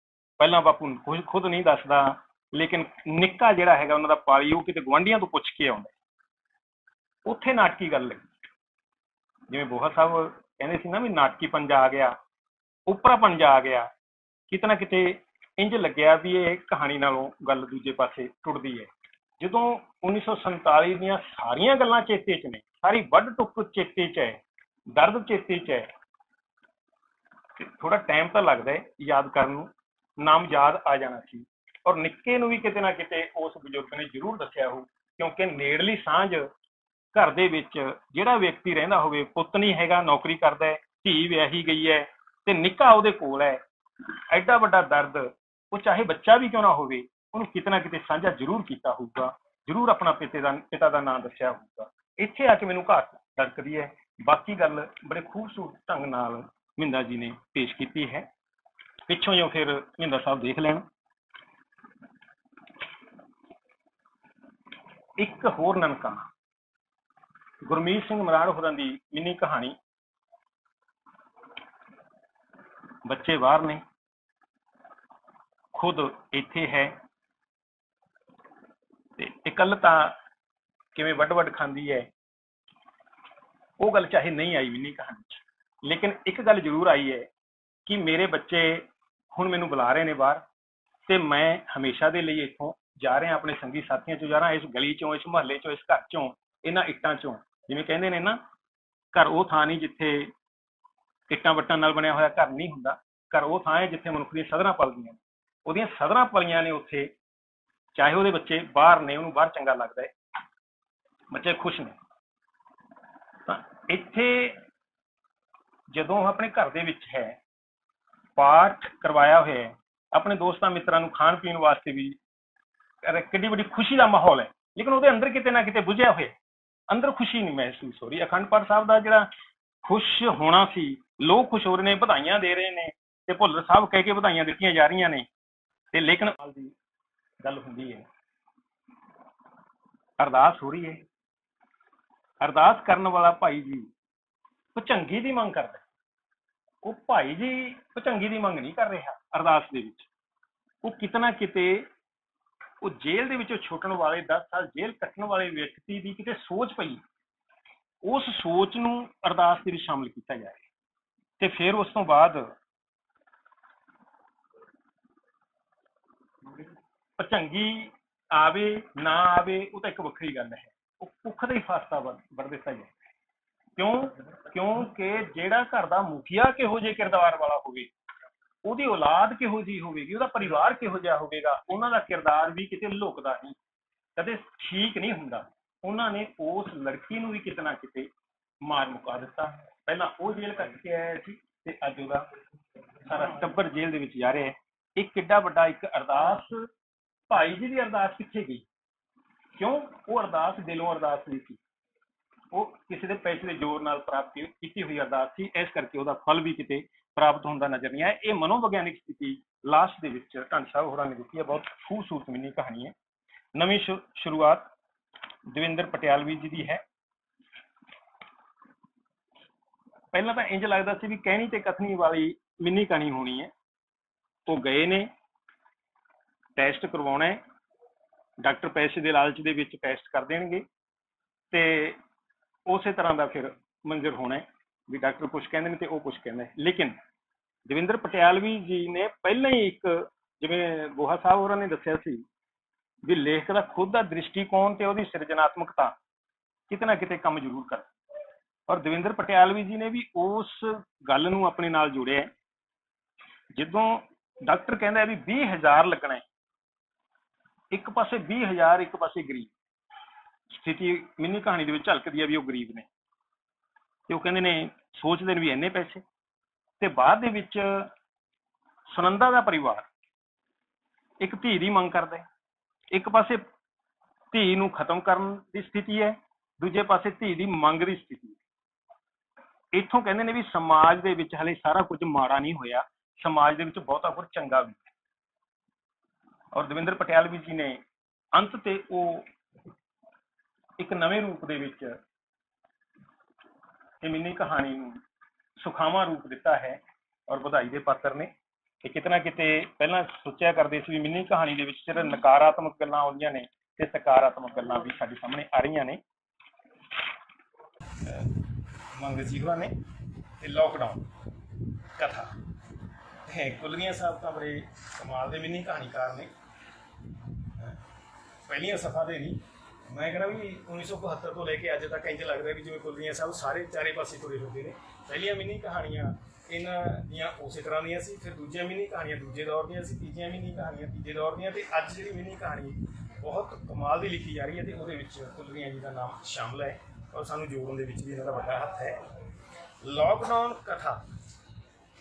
ਪਹਿਲਾਂ ਬਾਪੂ ਖੁਦ ਨਹੀਂ ਦੱਸਦਾ, ਲੇਕਿਨ ਨਿੱਕਾ ਜਿਹੜਾ ਹੈਗਾ ਉਹਨਾਂ ਦਾ ਪਾਲੀ, ਉਹ ਕਿਤੇ ਗੁਆਂਢੀਆਂ ਤੋਂ ਪੁੱਛ ਕੇ ਆਉਂਦਾ। ਉੱਥੇ ਨਾਟਕੀ ਗੱਲ ਲੱਗੀ, ਜਿਵੇਂ ਬੋਹਾ ਸਾਹਿਬ ਕਹਿੰਦੇ ਸੀ ਨਾ ਵੀ ਨਾਟਕੀ ਪੰਜਾ ਆ ਗਿਆ, ਉਪਰਾ ਪੰਜਾ ਆ ਗਿਆ। ਕਿਤੇ ਨਾ ਕਿਤੇ ਇੰਝ ਲੱਗਿਆ ਵੀ ਇਹ ਕਹਾਣੀ ਨਾਲੋਂ ਗੱਲ ਦੂਜੇ ਪਾਸੇ ਟੁੱਟਦੀ ਹੈ। ਜਦੋਂ 1947 ਦੀਆਂ ਸਾਰੀਆਂ ਗੱਲਾਂ ਚੇਤੇ 'ਚ ਨੇ, ਸਾਰੀ ਵੱਢ ਟੁੱਕ ਚੇਤੇ 'ਚ ਹੈ, ਦਰਦ ਚੇਤੇ 'ਚ ਹੈ, ਥੋੜਾ ਟਾਈਮ ਤਾਂ ਲੱਗਦਾ ਹੈ ਯਾਦ ਕਰਨ ਨੂੰ, ਨਾਮ ਯਾਦ ਆ ਜਾਣਾ ਸੀ। ਔਰ ਨਿੱਕੇ ਨੂੰ ਵੀ ਕਿਤੇ ਨਾ ਕਿਤੇ ਉਸ ਬਜ਼ੁਰਗ ਨੇ ਜ਼ਰੂਰ ਦੱਸਿਆ ਹੋਊ, ਕਿਉਂਕਿ ਨੇੜਲੀ ਸਾਂਝ ਘਰ ਦੇ ਵਿੱਚ ਜਿਹੜਾ ਵਿਅਕਤੀ ਰਹਿੰਦਾ ਹੋਵੇ, ਪੁੱਤ ਨਹੀਂ ਹੈਗਾ, ਨੌਕਰੀ ਕਰਦਾ ਹੈ, ਧੀ ਵਿਆਹੀ ਗਈ ਹੈ ਤੇ ਨਿੱਕਾ ਉਹਦੇ ਕੋਲ ਹੈ, ਐਡਾ ਵੱਡਾ ਦਰਦ ਉਹ ਚਾਹੇ ਬੱਚਾ ਵੀ ਕਿਉਂ ਨਾ ਹੋਵੇ, ਉਹਨੂੰ ਕਿਤੇ ਨਾ ਕਿਤੇ ਸਾਂਝਾ ਜ਼ਰੂਰ ਕੀਤਾ ਹੋਊਗਾ, ਜ਼ਰੂਰ ਆਪਣਾ ਪਿਤਾ ਦਾ ਨਾਂ ਦੱਸਿਆ ਹੋਊਗਾ। ਇੱਥੇ ਆ ਕੇ ਮੈਨੂੰ ਘਾਟ ਧੜਕਦੀ ਹੈ। ਬਾਕੀ ਗੱਲ ਬੜੇ ਖੂਬਸੂਰਤ ਢੰਗ ਨਾਲ ਮਿੰਦਾ ਜੀ ਨੇ ਪੇਸ਼ ਕੀਤੀ ਹੈ। ਪਿੱਛੋਂ ਜੋ ਫਿਰ ਮਿੰਦਾ ਸਾਹਿਬ ਦੇਖ ਲੈਣ। ਇੱਕ ਹੋਰ ਨਨਕਾਣਾ, ਗੁਰਮੀਤ ਸਿੰਘ ਮਰਾੜ ਹੋਰਾਂ ਦੀ ਮਿੰਨੀ ਕਹਾਣੀ। ਬੱਚੇ ਬਾਹਰ ਨੇ, ਖੁਦ ਇੱਥੇ ਹੈ ਤੇ ਇਕੱਲਤਾ ਕਿਵੇਂ ਵੱਡ ਖਾਂਦੀ ਹੈ, ਉਹ ਗੱਲ ਚਾਹੇ ਨਹੀਂ ਆਈ ਮਿੰਨੀ ਕਹਾਣੀ 'ਚ, ਲੇਕਿਨ ਇੱਕ ਗੱਲ ਜ਼ਰੂਰ ਆਈ ਹੈ ਕਿ ਮੇਰੇ ਬੱਚੇ ਹੁਣ ਮੈਨੂੰ ਬੁਲਾ ਰਹੇ ਨੇ ਬਾਹਰ ਤੇ ਮੈਂ ਹਮੇਸ਼ਾ ਦੇ ਲਈ ਇੱਥੋਂ ਜਾ ਰਿਹਾ, ਆਪਣੇ ਸੰਗੀ ਸਾਥੀਆਂ ਚੋਂ ਜਾ ਰਿਹਾ, ਇਸ ਗਲੀ ਚੋਂ, ਇਸ ਮੁਹੱਲੇ ਚੋਂ, ਇਸ ਘਰ ਚੋਂ, ਇਹਨਾਂ ਇੱਟਾਂ ਚੋਂ। ਜਿਵੇਂ ਕਹਿੰਦੇ ਨੇ ਨਾ, ਘਰ ਉਹ ਥਾਂ ਨਹੀਂ ਜਿੱਥੇ ਇੱਟਾਂ ਵੱਟਾਂ ਨਾਲ ਬਣਿਆ ਹੋਇਆ ਘਰ ਨਹੀਂ ਹੁੰਦਾ। ਘਰ ਉਹ ਥਾਂ ਹੈ ਜਿੱਥੇ ਮਨੁੱਖ ਦੀਆਂ ਸਧਰਾਂ ਪਲਦੀਆਂ ਨੇ। ਉਹਦੀਆਂ ਸਧਰਾਂ ਪਲੀਆਂ ਨੇ ਉੱਥੇ, ਚਾਹੇ ਉਹਦੇ ਬੱਚੇ ਬਾਹਰ ਨੇ, ਉਹਨੂੰ ਬਾਹਰ ਚੰਗਾ ਲੱਗਦਾ ਹੈ, ਬੱਚੇ ਖੁਸ਼ ਨੇ। ਤਾਂ ਇੱਥੇ ਜਦੋਂ ਆਪਣੇ ਘਰ ਦੇ ਵਿੱਚ ਹੈ, ਪਾਠ ਕਰਵਾਇਆ ਹੋਇਆ ਹੈ, ਆਪਣੇ ਦੋਸਤਾਂ ਮਿੱਤਰਾਂ ਨੂੰ ਖਾਣ ਪੀਣ ਵਾਸਤੇ ਵੀ ਕਿੱਡੀ ਵੱਡੀ ਖੁਸ਼ੀ ਦਾ ਮਾਹੌਲ ਹੈ, ਲੇਕਿਨ ਉਹਦੇ ਅੰਦਰ ਕਿਤੇ ਨਾ ਕਿਤੇ ਬੁਝਿਆ ਹੋਇਆ, ਅੰਦਰ ਖੁਸ਼ੀ ਨਹੀਂ ਮਹਿਸੂਸ ਹੋ ਰਹੀ। ਅਖੰਡ ਪਾਠ ਸਾਹਿਬ ਦਾ ਜਿਹੜਾ ਖੁਸ਼ ਹੋਣਾ ਸੀ, ਲੋਕ ਖੁਸ਼ ਹੋ ਰਹੇ ਨੇ, ਵਧਾਈਆਂ ਦੇ ਰਹੇ ਨੇ, ਤੇ ਭੁੱਲਰ ਸਾਹਿਬ ਕਹਿ ਕੇ ਵਧਾਈਆਂ ਦਿੱਤੀਆਂ ਜਾ ਰਹੀਆਂ ਨੇ, ਤੇ ਲੇਕਿਨ ਦੀ ਗੱਲ ਹੁੰਦੀ ਹੈ, ਅਰਦਾਸ ਹੋ ਰਹੀ ਹੈ, ਅਰਦਾਸ ਕਰਨ ਵਾਲਾ ਭਾਈ ਜੀ ਭੁਚੰਗੀ ਦੀ ਮੰਗ ਕਰਦਾ। ਉਹ ਭਾਈ ਜੀ ਭੁਚੰਗੀ ਦੀ ਮੰਗ ਨਹੀਂ ਕਰ ਰਿਹਾ ਅਰਦਾਸ ਦੇ ਵਿੱਚ, ਉਹ ਕਿਤੇ ਨਾ ਕਿਤੇ ਉਹ ਜੇਲ੍ਹ ਦੇ ਵਿੱਚੋਂ ਛੁੱਟਣ ਵਾਲੇ 10 ਸਾਲ ਜੇਲ੍ਹ ਕੱਟਣ ਵਾਲੇ ਵਿਅਕਤੀ ਦੀ ਕਿਤੇ ਸੋਚ ਪਈ, ਉਸ ਸੋਚ ਨੂੰ ਅਰਦਾਸ ਦੇ ਵਿੱਚ ਸ਼ਾਮਲ ਕੀਤਾ ਜਾਏ। ਤੇ ਫਿਰ ਉਸ ਤੋਂ ਬਾਅਦ ਭੁਚੰਗੀ ਆਵੇ ਨਾ ਆਵੇ ਉਹ ਤਾਂ ਇੱਕ ਵੱਖਰੀ ਗੱਲ ਹੈ, ਉਹ ਭੁੱਖ ਦਾ ਹੀ ਫਾਸਤਾ ਵਰ ਦਿੱਤਾ ਜਾਏ। ਕਿਉਂਕਿ ਜਿਹੜਾ ਘਰ ਦਾ ਮੁਖੀਆ ਕਿਹੋ ਜਿਹੇ ਕਿਰਦਾਰ ਵਾਲਾ ਹੋਵੇ, ਉਹਦੀ ਔਲਾਦ ਕਿਹੋ ਜਿਹੀ ਹੋਵੇਗੀ, ਉਹਦਾ ਪਰਿਵਾਰ ਕਿਹੋ ਜਿਹਾ ਹੋਵੇਗਾ, ਉਹਨਾਂ ਦਾ ਕਿਰਦਾਰ ਵੀ ਕਿਤੇ ਲੁਕਦਾ ਨਹੀਂ, ਕਦੇ ਠੀਕ ਨਹੀਂ ਹੁੰਦਾ। ਉਹਨਾਂ ਨੇ ਉਸ ਲੜਕੀ ਨੂੰ ਵੀ ਕਿਤੇ ਨਾ ਕਿਤੇ ਮਾਰ ਮੁਕਾ ਦਿੱਤਾ। ਪਹਿਲਾਂ ਉਹ ਜੇਲ੍ਹ ਕੱਟ ਕੇ ਆਇਆ ਸੀ ਤੇ ਅੱਜ ਉਹਦਾ ਸਾਰਾ ਟੱਬਰ ਜੇਲ੍ਹ ਦੇ ਵਿੱਚ ਜਾ ਰਿਹਾ ਹੈ। ਇਹ ਕਿੱਡਾ ਵੱਡਾ ਇੱਕ ਅਰਦਾਸ, ਭਾਈ ਜੀ ਦੀ ਅਰਦਾਸ ਕਿੱਥੇ ਗਈ? ਕਿਉਂ? ਉਹ ਅਰਦਾਸ ਦਿਲੋਂ ਅਰਦਾਸ ਨਹੀਂ ਸੀ, ਉਹ ਕਿਸੇ ਦੇ ਪੈਸੇ ਦੇ ਜ਼ੋਰ ਨਾਲ ਪ੍ਰਾਪਤ ਕੀਤੀ ਹੋਈ ਅਰਦਾਸ ਸੀ। ਇਸ ਕਰਕੇ ਉਹਦਾ ਫਲ ਵੀ ਕਿਤੇ ਪ੍ਰਾਪਤ ਹੁੰਦਾ ਨਜ਼ਰ ਨਹੀਂ ਆਇਆ। ਇਹ ਮਨੋਵਿਗਿਆਨਿਕ ਸਥਿਤੀ ਲਾਸਟ ਦੇ ਵਿੱਚ ਢੰਡ ਸਾਹਿਬ ਹੋਰਾਂ ਨੇ ਦਿੱਤੀ ਹੈ। ਬਹੁਤ ਖੂਬਸੂਰਤ ਮਿੰਨੀ ਕਹਾਣੀ ਹੈ। ਨਵੀਂ ਸ਼ੁਰੂਆਤ ਦਵਿੰਦਰ ਪਟਿਆਲਵੀ ਜੀ ਦੀ ਹੈ। ਪਹਿਲਾਂ ਤਾਂ ਇੰਜ ਲੱਗਦਾ ਸੀ ਵੀ ਕਹਿਣੀ ਤੇ ਕਥਨੀ ਵਾਲੀ ਮਿੰਨੀ ਕਹਾਣੀ ਹੋਣੀ ਹੈ। ਉਹ ਗਏ ਨੇ, ਟੈਸਟ ਕਰਵਾਉਣਾ ਹੈ, ਡਾਕਟਰ ਪੈਸੇ ਦੇ ਲਾਲਚ ਦੇ ਵਿੱਚ ਟੈਸਟ ਕਰ ਦੇਣਗੇ ਤੇ ਉਸੇ ਤਰ੍ਹਾਂ ਦਾ ਫਿਰ ਮੰਜ਼ਰ ਹੋਣਾ ਵੀ ਡਾਕਟਰ ਕੁਛ ਕਹਿੰਦੇ ਨੇ ਤੇ ਉਹ ਕੁਛ ਕਹਿੰਦੇ। ਲੇਕਿਨ ਦਵਿੰਦਰ ਪਟਿਆਲਵੀ ਜੀ ਨੇ ਪਹਿਲਾਂ ਹੀ ਇੱਕ, ਜਿਵੇਂ ਗੋਹਾ ਸਾਹਿਬ ਹੋਰਾਂ ਨੇ ਦੱਸਿਆ ਸੀ ਵੀ ਲੇਖਕ ਦਾ ਖੁਦ ਦਾ ਦ੍ਰਿਸ਼ਟੀਕੋਣ ਤੇ ਉਹਦੀ ਸਿਰਜਣਾਤਮਕਤਾ ਕਿਤੇ ਨਾ ਕਿਤੇ ਕੰਮ ਜ਼ਰੂਰ ਕਰ, ਔਰ ਦਵਿੰਦਰ ਪਟਿਆਲਵੀ ਜੀ ਨੇ ਵੀ ਉਸ ਗੱਲ ਨੂੰ ਆਪਣੇ ਨਾਲ ਜੋੜਿਆ। ਜਦੋਂ ਡਾਕਟਰ ਕਹਿੰਦਾ ਵੀ 20,000 ਲੱਗਣਾ ਹੈ, ਇੱਕ ਪਾਸੇ 20,000, ਇੱਕ ਪਾਸੇ ਗਰੀਬ, ਸਥਿਤੀ ਮਿੰਨੀ ਕਹਾਣੀ ਦੇ ਵਿੱਚ ਝਲਕਦੀ ਹੈ ਵੀ ਉਹ ਗਰੀਬ ਨੇ ਤੇ ਉਹ ਕਹਿੰਦੇ ਨੇ, ਸੋਚਦੇ ਨੇ ਵੀ ਇੰਨੇ ਪੈਸੇ। ਤੇ ਬਾਅਦ ਦੇ ਵਿੱਚ ਸੁਨੰਦਾ ਦਾ ਪਰਿਵਾਰ ਇੱਕ ਧੀ ਦੀ ਮੰਗ ਕਰਦਾ ਹੈ, ਇੱਕ ਪਾਸੇ ਧੀ ਨੂੰ ਖਤਮ ਕਰਨ ਦੀ ਸਥਿਤੀ ਹੈ, ਦੂਜੇ ਪਾਸੇ ਧੀ ਦੀ ਮੰਗ ਦੀ ਸਥਿਤੀ ਹੈ। ਇੱਥੋਂ ਕਹਿੰਦੇ ਨੇ ਵੀ ਸਮਾਜ ਦੇ ਵਿੱਚ ਹਲੇ ਸਾਰਾ ਕੁਝ ਮਾੜਾ ਨਹੀਂ ਹੋਇਆ, ਸਮਾਜ ਦੇ ਵਿੱਚ ਬਹੁਤਾ ਕੁਝ ਚੰਗਾ ਵੀ ਹੈ। ਔਰ ਦਵਿੰਦਰ ਪਟਿਆਲਵੀ ਜੀ ਨੇ ਅੰਤ ਤੇ ਉਹ ਇੱਕ ਨਵੇਂ ਰੂਪ ਦੇ ਵਿੱਚ ਇਹ ਮਿੰਨੀ ਕਹਾਣੀ ਨੂੰ ਸੁਖਾਵਾਂ ਰੂਪ ਦਿੱਤਾ ਹੈ ਔਰ ਵਧਾਈ ਦੇ ਪਾਤਰ ਨੇ। ਤੇ ਕਿਤੇ ਨਾ ਕਿਤੇ ਪਹਿਲਾਂ ਸੋਚਿਆ ਕਰਦੇ ਸੀ ਵੀ ਮਿੰਨੀ ਕਹਾਣੀ ਦੇ ਵਿੱਚ ਸਿਰਫ ਨਕਾਰਾਤਮਕ ਗੱਲਾਂ ਆਉਂਦੀਆਂ ਨੇ ਤੇ ਸਕਾਰਾਤਮਕ ਗੱਲਾਂ ਵੀ ਸਾਡੇ ਸਾਹਮਣੇ ਆ ਰਹੀਆਂ ਨੇ। ਮੰਗ ਜੀ ਹੋਰਾਂ ਨੇ ਤੇ ਲੋਕਡਾਊਨ ਕਥਾ, ਕੁਲਰੀਆਂ ਸਾਹਿਬ ਤਾਂ ਬੜੇ ਕਮਾਲ ਦੇ ਮਿੰਨੀ ਕਹਾਣੀਕਾਰ ਨੇ। ਪਹਿਲੀਆਂ ਸਫਾ ਦੇ ਨਹੀਂ, ਮੈਂ ਕਹਿੰਦਾ ਵੀ 1972 ਤੋਂ ਲੈ ਕੇ ਅੱਜ ਤੱਕ ਇੰਝ ਲੱਗਦਾ ਵੀ ਜਿਵੇਂ ਕੁਲਰੀਆਂ ਸਾਹਿਬ ਸਾਰੇ ਚਾਰੇ ਪਾਸੇ ਤੁਰੇ ਹੁੰਦੇ ਨੇ। ਪਹਿਲੀਆਂ ਮਿੰਨੀ ਕਹਾਣੀਆਂ ਇਹਨਾਂ ਦੀਆਂ ਉਸੇ ਤਰ੍ਹਾਂ ਦੀਆਂ ਸੀ, ਫਿਰ ਦੂਜੀਆਂ ਮਿੰਨੀ ਕਹਾਣੀਆਂ ਦੂਜੇ ਦੌਰ ਦੀਆਂ ਸੀ, ਤੀਜੀਆਂ ਮਿੰਨੀ ਕਹਾਣੀਆਂ ਤੀਜੇ ਦੌਰ ਦੀਆਂ, ਤੇ ਅੱਜ ਜਿਹੜੀ ਮਿੰਨੀ ਕਹਾਣੀ ਬਹੁਤ ਕਮਾਲ ਦੀ ਲਿਖੀ ਜਾ ਰਹੀ ਹੈ ਤੇ ਉਹਦੇ ਵਿੱਚ ਕੁਲਰੀਆਂ ਜੀ ਦਾ ਨਾਮ ਸ਼ਾਮਲ ਹੈ ਔਰ ਸਾਨੂੰ ਜੋੜਨ ਦੇ ਵਿੱਚ ਵੀ ਇਹਨਾਂ ਦਾ ਵੱਡਾ ਹੱਥ ਹੈ। ਲੋਕਡਾਊਨ ਕਥਾ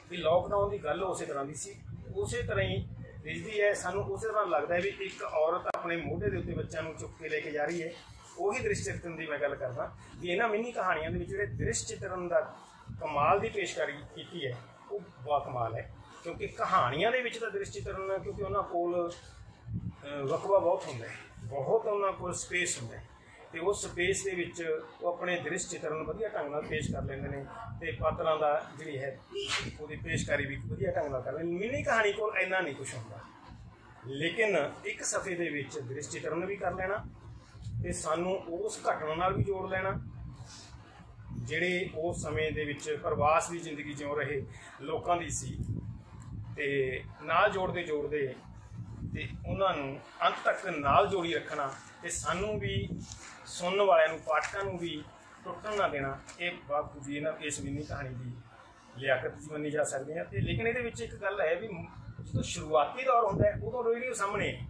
ਵੀ ਲੋਕਡਾਊਨ ਦੀ ਗੱਲ ਉਸੇ ਤਰ੍ਹਾਂ ਦੀ ਸੀ, ਉਸੇ ਤਰ੍ਹਾਂ ਹੀ ਦਿਸਦੀ ਹੈ ਸਾਨੂੰ। ਉਸੇ ਤਰ੍ਹਾਂ ਲੱਗਦਾ ਹੈ ਵੀ ਇੱਕ ਔਰਤ ਆਪਣੇ ਮੋਢੇ ਦੇ ਉੱਤੇ ਬੱਚਿਆਂ ਨੂੰ ਚੁੱਕ ਕੇ ਲੈ ਕੇ ਜਾ ਰਹੀ ਹੈ। ਉਹੀ ਦ੍ਰਿਸ਼ ਚਿੱਤਰਨ ਦੀ ਮੈਂ ਗੱਲ ਕਰਦਾ ਵੀ ਇਹਨਾਂ ਮਿੰਨੀ ਕਹਾਣੀਆਂ ਦੇ ਵਿੱਚ ਜਿਹੜੇ ਦ੍ਰਿਸ਼ ਚਿੱਤਰਨ ਦਾ ਕਮਾਲ ਦੀ ਪੇਸ਼ਕਾਰੀ ਕੀਤੀ ਹੈ ਉਹ ਬਹੁਤ ਕਮਾਲ ਹੈ। ਕਿਉਂਕਿ ਕਹਾਣੀਆਂ ਦੇ ਵਿੱਚ ਤਾਂ ਦ੍ਰਿਸ਼ ਚਿੱਤਰਨ, ਕਿਉਂਕਿ ਉਹਨਾਂ ਕੋਲ ਵਕਵਾ ਬਹੁਤ ਹੁੰਦਾ ਹੈ, ਬਹੁਤ ਉਹਨਾਂ ਕੋਲ ਸਪੇਸ ਹੁੰਦਾ ਹੈ ਤੇ ਉਸ ਸਪੇਸ ਦੇ ਵਿੱਚ ਉਹ ਆਪਣੇ ਦ੍ਰਿਸ਼ ਚਿੱਤਰਨ ਵਧੀਆ ਢੰਗ ਨਾਲ ਪੇਸ਼ ਕਰ ਲੈਂਦੇ ਨੇ ਤੇ ਪਾਤਰਾਂ ਦਾ ਜਿਹੜੀ ਹੈ ਉਹਦੀ ਪੇਸ਼ਕਾਰੀ ਵੀ ਵਧੀਆ ਢੰਗ ਨਾਲ ਕਰਦੇ ਨੇ। ਮਿੰਨੀ ਕਹਾਣੀ ਕੋਲ ਇੰਨਾ ਨਹੀਂ ਕੁਛ ਹੁੰਦਾ, ਲੇਕਿਨ ਇੱਕ ਸਫ਼ੇ ਦੇ ਵਿੱਚ ਦ੍ਰਿਸ਼ ਚਿੱਤਰਨ ਵੀ ਕਰ ਲੈਣਾ ਤੇ ਸਾਨੂੰ ਉਸ ਘਟਨਾ ਨਾਲ ਵੀ ਜੋੜ ਲੈਣਾ ਜਿਹੜੇ ਉਸ ਸਮੇਂ ਦੇ ਵਿੱਚ ਪ੍ਰਵਾਸ ਦੀ ਜ਼ਿੰਦਗੀ ਜਿਉਂ ਰਹੇ ਲੋਕਾਂ ਦੀ ਸੀ, ਤੇ ਨਾਲ ਜੋੜਦੇ ਤੇ ਉਹਨਾਂ ਨੂੰ ਅੰਤ ਤੱਕ ਨਾਲ ਜੋੜੀ ਰੱਖਣਾ ਤੇ ਸਾਨੂੰ ਵੀ, ਸੁਣਨ ਵਾਲਿਆਂ ਨੂੰ, ਪਾਠਕਾਂ ਨੂੰ ਵੀ ਟੁੱਟਣ ਨਾ ਦੇਣਾ, ਇਹ ਬਾਖੂਬੀ ਇਹਨਾਂ ਇਸ ਮਿੰਨੀ ਕਹਾਣੀ ਦੀ ਲਿਆਕਤ ਜੀ ਮੰਨੀ ਜਾ ਸਕਦੀ ਹੈ। ਤੇ ਲੇਕਿਨ ਇਹਦੇ ਵਿੱਚ ਇੱਕ ਗੱਲ ਹੈ ਵੀ ਜਦੋਂ ਸ਼ੁਰੂਆਤੀ ਦੌਰ ਹੁੰਦਾ ਹੈ ਉਦੋਂ ਰੇਡੀਓ ਸਾਹਮਣੇ ਹੈ,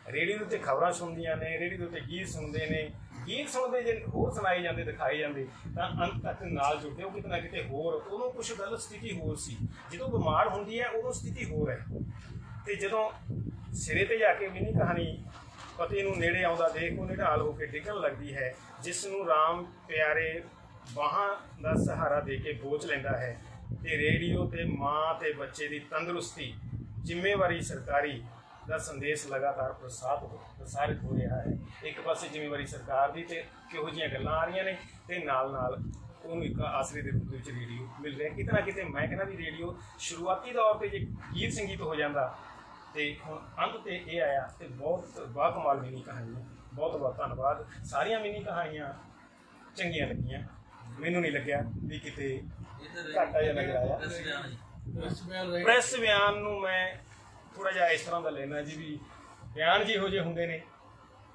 ਰੇਡੀਓ ਦੇ ਉੱਤੇ ਖਬਰਾਂ ਸੁਣਦੀਆਂ ਨੇ, ਰੇਡੀਓ ਦੇ ਉੱਤੇ ਗੀਤ ਸੁਣਦੇ ਨੇ, ਗੀਤ ਸੁਣਦੇ ਜੇ ਹੋਰ ਸੁਣਾਏ ਜਾਂਦੇ, ਦਿਖਾਏ ਜਾਂਦੇ ਤਾਂ ਅੰਤ ਤੱਕ ਨਾਲ ਜੁੜਦੇ ਉਹ ਕਿਤੇ ਨਾ ਕਿਤੇ ਹੋਰ। ਉਦੋਂ ਕੁਛ ਗੱਲ ਸਥਿਤੀ ਹੋਰ ਸੀ, ਜਦੋਂ ਬਿਮਾਰ ਹੁੰਦੀ ਹੈ ਉਦੋਂ ਸਥਿਤੀ ਹੋਰ ਹੈ। ਤੇ ਜਦੋਂ ਸਿਰੇ ਤੇ ਜਾ ਕੇ ਮਿੰਨੀ ਕਹਾਣੀ ਪਤੀ ਨੂੰ ਨੇੜੇ ਆਉਂਦਾ ਦੇਖ ਉਹ ਨਿਢਾਲ ਹੋ ਕੇ ਡਿੱਗਣ ਲੱਗਦੀ ਹੈ, ਜਿਸ ਨੂੰ ਰਾਮ ਪਿਆਰੇ ਬਾਹਾਂ ਦਾ ਸਹਾਰਾ ਦੇ ਕੇ ਬੋਝ ਲੈਂਦਾ ਹੈ। ਤੇ ਰੇਡੀਓ ਤੇ ਮਾਂ ਤੇ ਬੱਚੇ ਦੀ ਤੰਦਰੁਸਤੀ, ਜ਼ਿੰਮੇਵਾਰੀ ਸਰਕਾਰੀ ਦਾ ਸੰਦੇਸ਼ ਲਗਾਤਾਰ ਪ੍ਰਸਾਰਿਤ ਹੋ ਰਿਹਾ ਹੈ। ਇੱਕ ਪਾਸੇ ਜ਼ਿੰਮੇਵਾਰੀ ਸਰਕਾਰ ਦੀ ਤੇ ਕਿਹੋ ਜਿਹੀਆਂ ਗੱਲਾਂ ਆ ਰਹੀਆਂ ਨੇ, ਤੇ ਨਾਲ ਨਾਲ ਉਹਨੂੰ ਇੱਕ ਆਸਰੇ ਦੇ ਰੂਪ ਵਿੱਚ ਰੇਡੀਓ ਮਿਲ ਰਿਹਾ। ਕਿਤੇ ਨਾ ਕਿਤੇ ਮੈਂ ਕਹਿੰਦਾ ਵੀ ਰੇਡੀਓ ਸ਼ੁਰੂਆਤੀ ਦੌਰ 'ਤੇ ਜੇ ਗੀਤ ਸੰਗੀਤ ਹੋ ਜਾਂਦਾ ਤੇ ਹੁਣ ਅੰਤ 'ਤੇ ਇਹ ਆਇਆ ਤੇ ਬਹੁਤ ਬਾਕਮਾਲ ਮਿੰਨੀ ਕਹਾਣੀ ਹੈ। ਬਹੁਤ ਬਹੁਤ ਧੰਨਵਾਦ। ਸਾਰੀਆਂ ਮਿੰਨੀ ਕਹਾਣੀਆਂ ਚੰਗੀਆਂ ਲੱਗੀਆਂ, ਮੈਨੂੰ ਨਹੀਂ ਲੱਗਿਆ ਵੀ ਕਿਤੇ ਘਾਟਾ ਜਿਹਾ ਨਜ਼ਰ ਆਇਆ। ਪ੍ਰੈਸ ਬਿਆਨ ਨੂੰ ਮੈਂ ਥੋੜ੍ਹਾ ਜਿਹਾ ਇਸ ਤਰ੍ਹਾਂ ਦਾ ਲੈਣਾ ਜੀ ਵੀ ਬਿਆਨ ਜਿਹੋ ਜਿਹੇ ਹੁੰਦੇ ਨੇ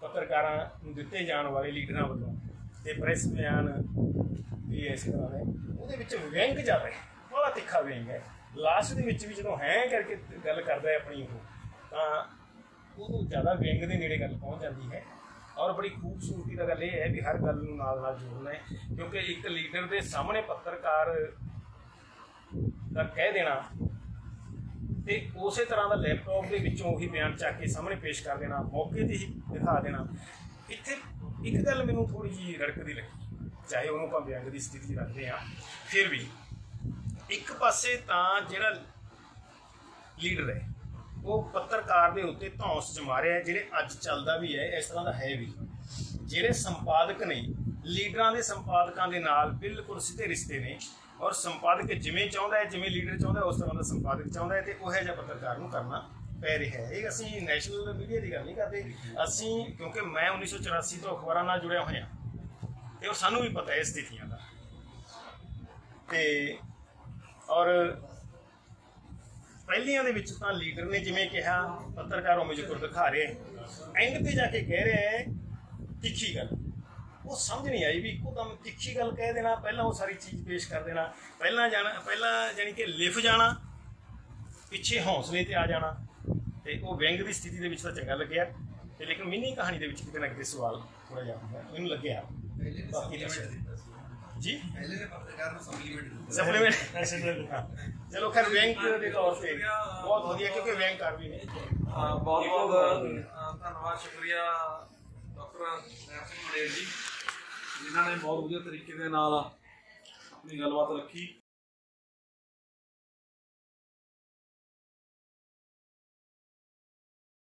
ਪੱਤਰਕਾਰਾਂ ਨੂੰ ਦਿੱਤੇ ਜਾਣ ਵਾਲੇ ਲੀਡਰਾਂ ਵੱਲੋਂ, ਤੇ ਪ੍ਰੈਸ ਬਿਆਨ ਵੀ ਇਸ ਤਰ੍ਹਾਂ ਦੇ ਉਹਦੇ ਵਿੱਚ ਵਿਅੰਗ ਜ਼ਿਆਦਾ ਹੈ, ਬੜਾ ਤਿੱਖਾ ਵਿਅੰਗ ਹੈ। ਲਾਸਟ ਦੇ ਵਿੱਚ ਵੀ ਜਦੋਂ ਹੈ ਕਰਕੇ ਗੱਲ ਕਰਦਾ ਹੈ ਆਪਣੀ ਉਹ, ਤਾਂ ਉਦੋਂ ਜ਼ਿਆਦਾ ਵਿਅੰਗ ਦੇ ਨੇੜੇ ਗੱਲ ਪਹੁੰਚ ਜਾਂਦੀ ਹੈ। ਔਰ ਬੜੀ ਖੂਬਸੂਰਤੀ ਦਾ ਗੱਲ ਇਹ ਹੈ ਵੀ ਹਰ ਗੱਲ ਨੂੰ ਨਾਲ ਨਾਲ ਜੋੜਨਾ ਹੈ, ਕਿਉਂਕਿ ਇੱਕ ਲੀਡਰ ਦੇ ਸਾਹਮਣੇ ਪੱਤਰਕਾਰ ਦਾ ਕਹਿ ਦੇਣਾ ਤੇ ਉਸੇ ਤਰ੍ਹਾਂ ਦਾ ਲੈਪਟਾਪ ਦੇ ਵਿੱਚੋਂ ਉਹੀ ਬਿਆਨ ਚੱਕ ਕੇ ਸਾਹਮਣੇ ਪੇਸ਼ ਕਰ ਦੇਣਾ, ਮੌਕੇ 'ਤੇ ਹੀ ਦਿਖਾ ਦੇਣਾ। ਇੱਥੇ ਇੱਕ ਗੱਲ ਮੈਨੂੰ ਥੋੜ੍ਹੀ ਜਿਹੀ ਰੜਕਦੀ ਲੱਗੀ, ਚਾਹੇ ਉਹਨੂੰ ਆਪਾਂ ਵਿਅੰਗ ਦੀ ਸਥਿਤੀ ਰੱਖਦੇ ਹਾਂ, ਫਿਰ ਵੀ ਇੱਕ ਪਾਸੇ ਤਾਂ ਜਿਹੜਾ ਲੀਡਰ ਹੈ ਉਹ ਪੱਤਰਕਾਰ ਦੇ ਉੱਤੇ ਧੌਂਸ ਜਮਾ ਰਿਹਾ, ਜਿਹੜੇ ਅੱਜ ਚੱਲਦਾ ਵੀ ਹੈ ਇਸ ਤਰ੍ਹਾਂ ਦਾ ਹੈ ਵੀ। ਜਿਹੜੇ ਸੰਪਾਦਕ ਨੇ, ਲੀਡਰਾਂ ਦੇ ਸੰਪਾਦਕਾਂ ਦੇ ਨਾਲ ਬਿਲਕੁਲ ਸਿੱਧੇ ਰਿਸ਼ਤੇ ਨੇ, ਔਰ ਸੰਪਾਦਕ ਜਿਵੇਂ ਚਾਹੁੰਦਾ ਹੈ, ਜਿਵੇਂ ਲੀਡਰ ਚਾਹੁੰਦਾ ਉਸ ਤਰ੍ਹਾਂ ਦਾ ਸੰਪਾਦਕ ਚਾਹੁੰਦਾ ਹੈ, ਤੇ ਉਹੋ ਜਿਹਾ ਪੱਤਰਕਾਰ ਨੂੰ ਕਰਨਾ ਪੈ ਰਿਹਾ ਹੈ। ਇਹ ਅਸੀਂ ਨੈਸ਼ਨਲ ਮੀਡੀਆ ਦੀ ਗੱਲ ਨਹੀਂ ਕਰਦੇ, ਅਸੀਂ ਕਿਉਂਕਿ ਮੈਂ 1984 ਤੋਂ ਅਖਬਾਰਾਂ ਨਾਲ ਜੁੜਿਆ ਹੋਇਆ ਤੇ ਉਹ ਸਾਨੂੰ ਵੀ ਪਤਾ ਹੈ ਸਥਿਤੀਆਂ ਦਾ। ਤੇ ਔਰ ਪਹਿਲੀਆਂ ਦੇ ਵਿੱਚ ਤਾਂ ਲੀਡਰ ਨੇ ਜਿਵੇਂ ਕਿਹਾ ਪੱਤਰਕਾਰ ਉਵੇਂ ਜ਼ਿਕਰ ਦਿਖਾ ਰਿਹਾ, ਐਂਡ ਤੇ ਜਾ ਕੇ ਕਹਿ ਰਿਹਾ ਹੈ ਤਿੱਖੀ ਗੱਲ। ਉਹ ਸਮਝ ਨਹੀਂ ਆਈ ਵੀ ਇੱਕੋਦਮ ਤਿੱਖੀ ਗੱਲ ਕਹਿ ਦੇਣਾ, ਪਹਿਲਾਂ ਉਹ ਸਾਰੀ ਚੀਜ਼ ਪੇਸ਼ ਕਰ ਦੇਣਾ, ਪਹਿਲਾਂ ਜਾਣੀ ਕਿ ਲਿਫ ਜਾਣਾ, ਪਿੱਛੇ ਹੌਸਲੇ ਤੇ ਆ ਜਾਣਾ, ਤੇ ਉਹ ਵਿਅੰਗ ਦੀ ਸਥਿਤੀ ਦੇ ਵਿੱਚ ਤਾਂ ਚੰਗਾ ਲੱਗਿਆ। ਤੇ ਲੇਕਿਨ ਮਿੰਨੀ ਕਹਾਣੀ ਦੇ ਵਿੱਚ ਕਿਤੇ ਨਾ ਕਿਤੇ ਸਵਾਲ ਥੋੜ੍ਹਾ ਜਿਹਾ ਹੁੰਦਾ ਮੈਨੂੰ ਲੱਗਿਆ। ਬਾਕੀ ਜੀ ਸਪਲੀਮੈਂਟ ਚਲੋ ਖੈਰ ਵਿਅੰਗ ਦੇ ਤੌਰ ਤੇ ਬਹੁਤ ਵਧੀਆ, ਕਿਉਂਕਿ ਵਿਅੰਗ ਕਰ ਵੀ ਨਹੀਂ। ਬਹੁਤ ਬਹੁਤ ਧੰਨਵਾਦ, ਸ਼ੁਕਰੀਆ ਡਾਕਟਰ ਨੈਬ ਸਿੰਘ ਮੰਡੇਰ ਜੀ, ਜਿਨ੍ਹਾਂ ਨੇ ਬਹੁਤ ਵਧੀਆ ਤਰੀਕੇ ਦੇ ਨਾਲ ਆਪਣੀ ਗੱਲਬਾਤ ਰੱਖੀ।